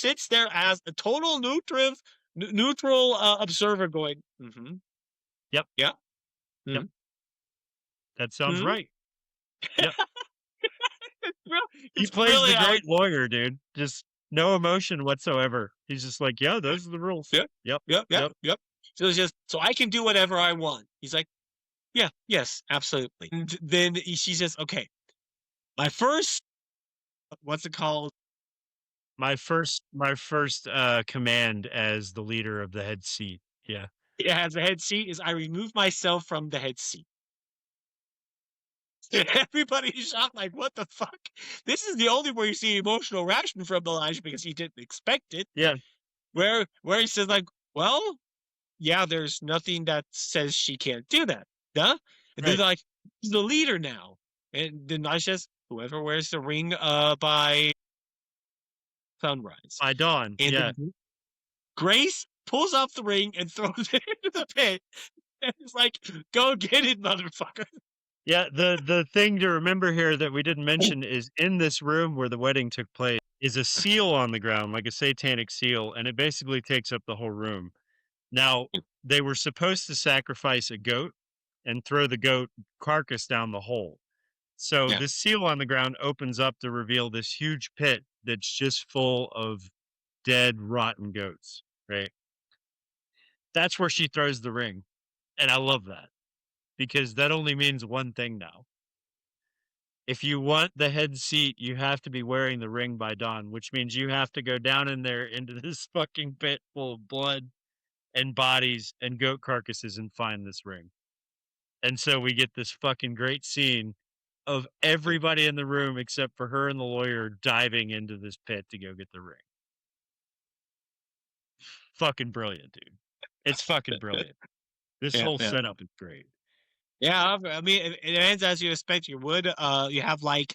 sits there as a total neutral observer going, mm-hmm. Yep. Yeah. Yep. Mm-hmm. That sounds Mhm. right. Yep. He It's plays the brilliant. great lawyer, dude. Just no emotion whatsoever. He's just like, yeah, those are the rules. Yeah. Yep. Yep. So it's just so I can do whatever I want. He's like, yeah, yes, absolutely. And then she says, okay, my first, what's it called? My first command as the leader of the head seat. Yeah. It has a head seat. Is I remove myself from the head seat. Everybody's shocked, like, what the fuck? This is the only where you see emotional reaction from Elijah because he didn't expect it. Yeah. Where he says, like, well, yeah, there's nothing that says she can't do that. Huh? And then Right. they're like, he's the leader now. And then Elijah says, whoever wears the ring by sunrise. By dawn. And Yeah. then Grace pulls off the ring and throws it into the pit. And it's like, go get it, motherfucker. Yeah, the thing to remember here that we didn't mention is in this room where the wedding took place is a seal on the ground, like a satanic seal, and it basically takes up the whole room. Now, they were supposed to sacrifice a goat and throw the goat carcass down the hole. So Yeah. this seal on the ground opens up to reveal this huge pit that's just full of dead, rotten goats, right? That's where she throws the ring. And I love that because that only means one thing now. If you want the head seat, you have to be wearing the ring by dawn, which means you have to go down in there into this fucking pit full of blood and bodies and goat carcasses and find this ring. And so we get this fucking great scene of everybody in the room except for her and the lawyer diving into this pit to go get the ring. Fucking brilliant, dude. It's fucking brilliant. This whole setup is great. Yeah, I mean, it ends as you expect you would. You have like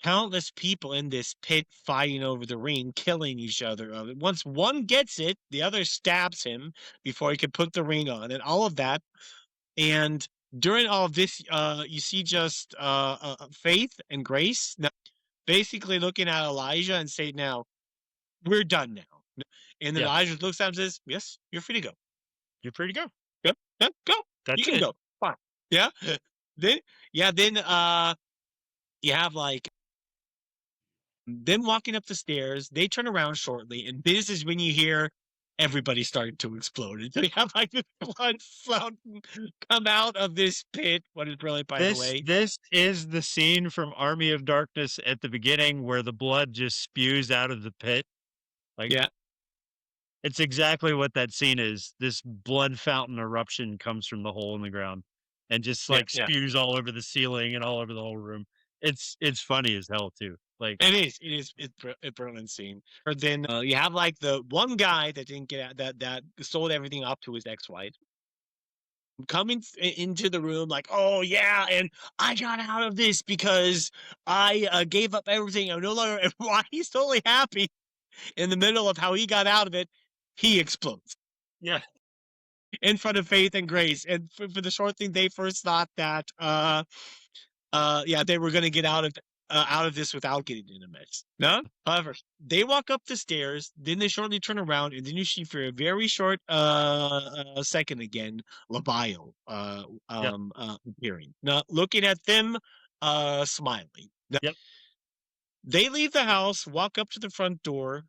countless people in this pit fighting over the ring, killing each other. Once one gets it, the other stabs him before he can put the ring on, and all of that. And during all of this, you see just Faith and Grace basically looking at Elijah and say, "Now we're done now." And then Yeah. Elijah looks at him and says, "Yes, you're free to go. You're free to go. Yep, go. That's You can it. go. Fine." Yeah. Then you have like them walking up the stairs. They turn around shortly, and this is when you hear everybody starting to explode. And so you have like this blood fountain come out of this pit. What is brilliant, by the way. This is the scene from Army of Darkness at the beginning where the blood just spews out of the pit. Like, Yeah. It's exactly what that scene is. This blood fountain eruption comes from the hole in the ground and just like spews all over the ceiling and all over the whole room. It's funny as hell too. Like it's a brilliant scene. Or then you have like the one guy that didn't get out, that sold everything up to his ex-wife coming into the room like, "Oh yeah, and I got out of this because I gave up everything. I'm no longer." And why he's totally happy in the middle of how he got out of it, he explodes. Yeah. In front of Faith and Grace. And for the short thing, they first thought that they were going to get out of this without getting in a mess. No? However, they walk up the stairs, then they shortly turn around, and then you see for a very short second again, Labile appearing. Now, looking at them, smiling. Now, Yep. they leave the house, walk up to the front door.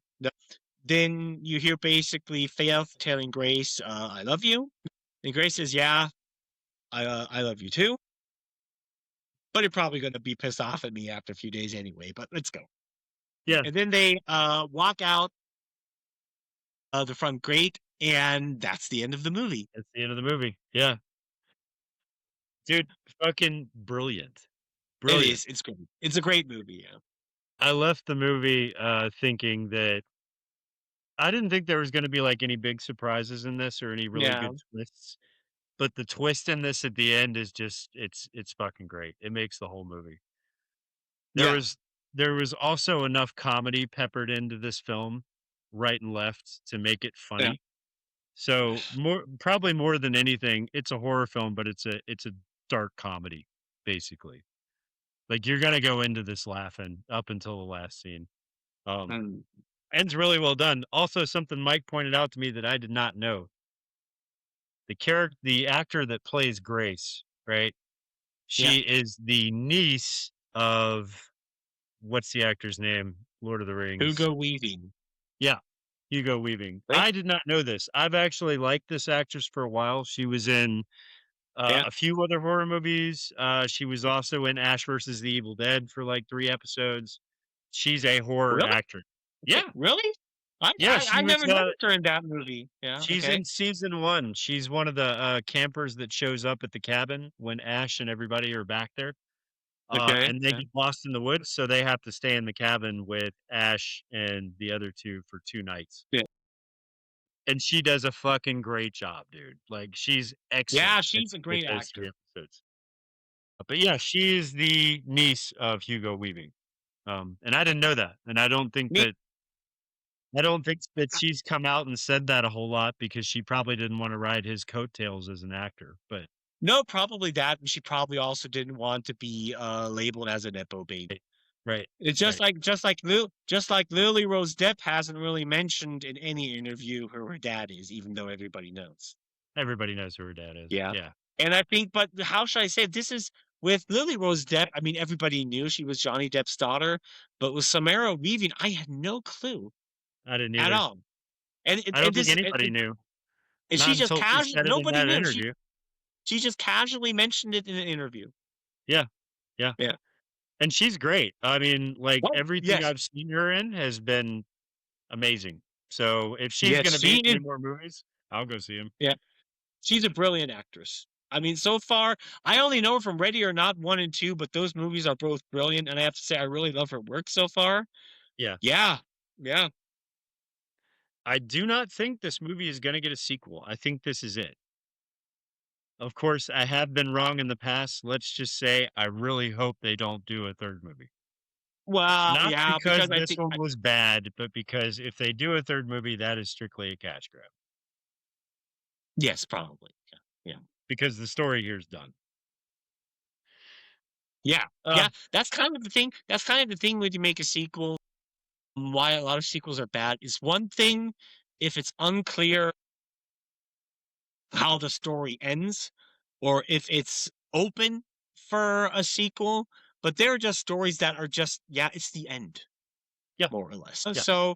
Then you hear basically Faith telling Grace, "I love you." And Grace says, "Yeah, I love you too. But you're probably going to be pissed off at me after a few days anyway, but let's go." Yeah. And then they walk out the front gate, and that's the end of the movie. That's the end of the movie. Yeah. Dude, fucking brilliant. Brilliant. It is. It's great. It's a great movie, yeah. I left the movie thinking that I didn't think there was going to be like any big surprises in this or any really good twists. But the twist in this at the end is just it's fucking great. It makes the whole movie. There was also enough comedy peppered into this film, right and left, to make it funny. Yeah. So probably more than anything, it's a horror film, but it's a dark comedy, basically. Like you're gonna go into this laughing up until the last scene. Ends really well done. Also, something Mike pointed out to me that I did not know. The actor that plays Grace, right? She is the niece of what's the actor's name? Lord of the Rings. Hugo Weaving. Yeah, Hugo Weaving. Right? I did not know this. I've actually liked this actress for a while. She was in a few other horror movies. She was also in Ash versus the Evil Dead for like 3 episodes. She's a horror actress. Yeah. Really? I never noticed her in that movie. Yeah. She's in season 1. She's one of the campers that shows up at the cabin when Ash and everybody are back there. And they get lost in the woods, so they have to stay in the cabin with Ash and the other 2 for 2 nights. Yeah. And she does a fucking great job, dude. Like she's excellent. Yeah, she's a great actor. But yeah, she is the niece of Hugo Weaving. And I didn't know that. And I don't think that she's come out and said that a whole lot because she probably didn't want to ride his coattails as an actor. But no, probably that. And she probably also didn't want to be labeled as a nepo baby. Right. It's just like Lily Rose Depp hasn't really mentioned in any interview who her dad is, even though everybody knows. Everybody knows who her dad is. Yeah. Yeah. And I think, but how should I say it? This is with Lily Rose Depp. I mean, everybody knew she was Johnny Depp's daughter, but with Samara Weaving, I had no clue. I didn't either. At all. And I don't think anybody knew. And she just casually, nobody knew. Interview. She just casually mentioned it in an interview. Yeah. Yeah. And she's great. I mean, like everything I've seen her in has been amazing. So if she's going to be in any more movies, I'll go see him. Yeah. She's a brilliant actress. I mean, so far, I only know her from Ready or Not 1 and 2, but those movies are both brilliant, and I have to say I really love her work so far. Yeah. Yeah. Yeah. I do not think this movie is going to get a sequel. I think this is it. Of course, I have been wrong in the past. Let's just say I really hope they don't do a third movie. Well, Not yeah, because because I this think one was bad, but because if they do a third movie, that is strictly a cash grab yes, probably. Yeah. Yeah. because the story here is done. Yeah. Uh, Yeah. That's kind of the thing. That's kind of the thing when you make a sequel. Why a lot of sequels are bad is one thing if it's unclear how the story ends, or if it's open for a sequel, but they're just stories that are just, yeah, it's the end, yeah, more or less. yeah, So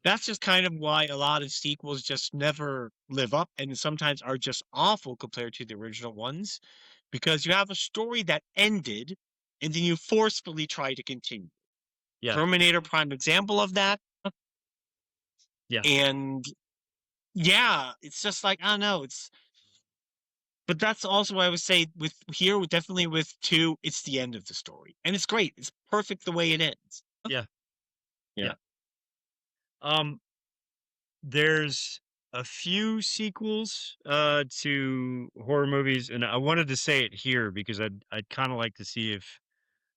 that's just kind of why a lot of sequels just never live up and sometimes are just awful compared to the original ones, because you have a story that ended and then you forcefully try to continue. yeah, Terminator, prime example of that. yeah, And yeah, it's just like, I don't know, but that's also why I would say with here, definitely with 2, it's the end of the story. And it's great. It's perfect the way it ends. yeah, Yeah. yeah. Um, there's a few sequels to horror movies, and I wanted to say it here because I'd kind of like to see if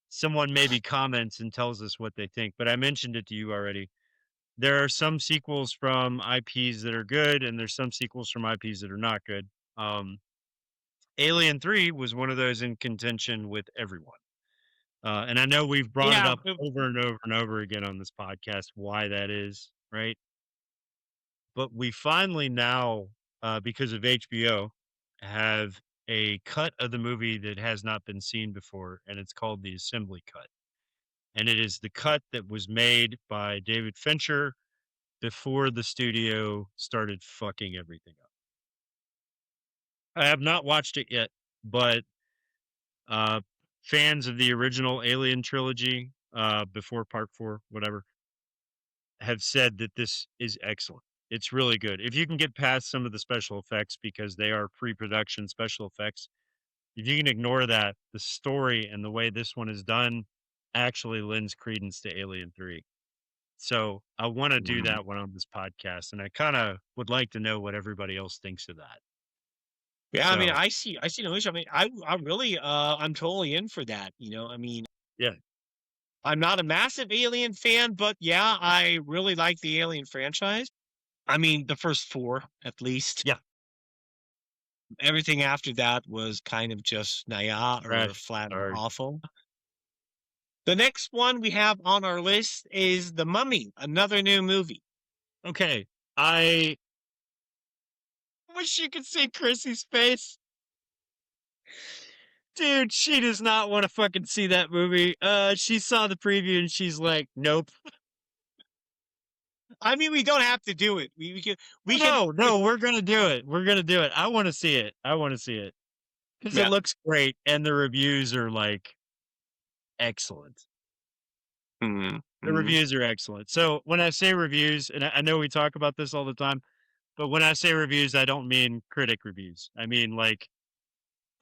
someone maybe comments and tells us what they think. But I mentioned it to you already. There are some sequels from IPs that are good, and there's some sequels from IPs that are not good. Um, Alien 3 was one of those in contention with everyone. And I know we've brought it Yeah. up over and over and over again on this podcast why that is, right? But we finally now, because of HBO, have a cut of the movie that has not been seen before, and it's called the Assembly Cut. And it is the cut that was made by David Fincher before the studio started fucking everything up. I have not watched it yet, but uh, fans of the original Alien trilogy, before Part 4, whatever, have said that this is excellent. It's really good. If you can get past some of the special effects because they are pre-production special effects, if you can ignore that, the story and the way this one is done actually lends credence to Alien 3. So I want to do Mhm. that one on this podcast, and I kind of would like to know what everybody else thinks of that. Yeah, I mean, So I see no issue. I mean, I really, I'm totally in for that. I mean, yeah, I'm not a massive Alien fan, but yeah, I really like the Alien franchise. I mean, the first 4, at least. yeah, Everything after that was kind of just naya or trash. flat out Sorry. awful. The next one we have on our list is The Mummy, another new movie. Okay, I wish you could see Chrissy's face. Dude, she does not want to fucking see that movie. She saw the preview and she's like, "Nope." I mean, we don't have to do it. We can. No, no, we're gonna do it. We're gonna do it. I want to see it. I want to see it because it Yeah. looks great and the reviews are like excellent. Mhm, The mhm. reviews are excellent. So when I say reviews, and I know we talk about this all the time, but when I say reviews, I don't mean critic reviews. I mean like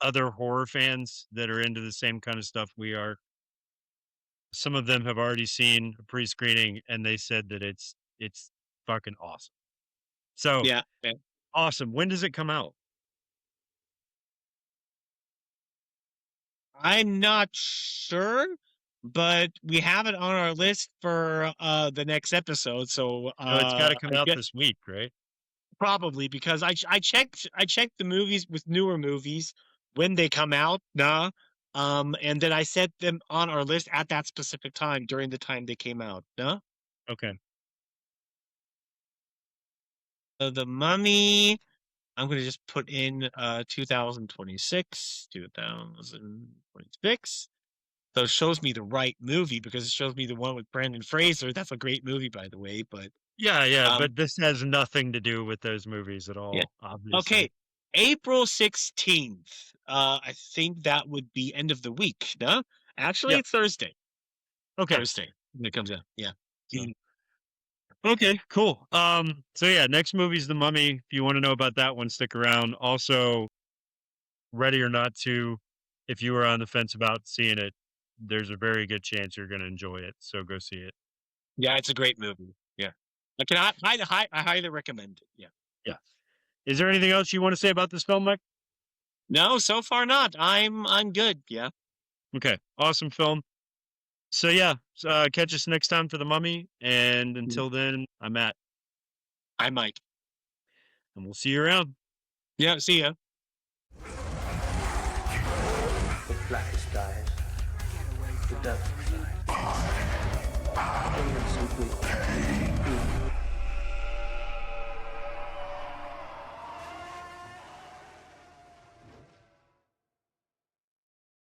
other horror fans that are into the same kind of stuff we are. Some of them have already seen a pre-screening and they said that it's fucking awesome. So Yeah, yeah. awesome. When does it come out? I'm not sure, but we have it on our list for the next episode. So So it's got to come I out guess this week, right? probably because I checked the movies with newer movies when they come out. Nah. And then I set them on our list at that specific time during the time they came out. Nah. Okay. The Mummy. I'm gonna just put in 2026, 2026. So it shows me the right movie because it shows me the one with Brandon Fraser. That's a great movie, by the way. But Yeah, yeah, um, but this has nothing to do with those movies at yeah. all, obviously. Okay, April 16th. I think that would be end of the week. No, actually, Yeah. it's Thursday. Okay. Thursday when it comes out. Yeah. So Mm. Okay, cool. So yeah, next movie's The Mummy. If you want to know about that one, stick around. Also, ready or not to, if you were on the fence about seeing it, there's a very good chance you're going to enjoy it. So go see it. Yeah, it's a great movie. Yeah, I highly recommend it. Yeah. Yeah. Is there anything else you want to say about this film, Mike? No, so far not. I'm good. Yeah. Okay. Awesome film. So yeah, catch us next time for The Mummy. And until then, I'm Matt. I'm Mike. And we'll see you around. Yeah. See ya. The blackest dies. The darkest dies. Simply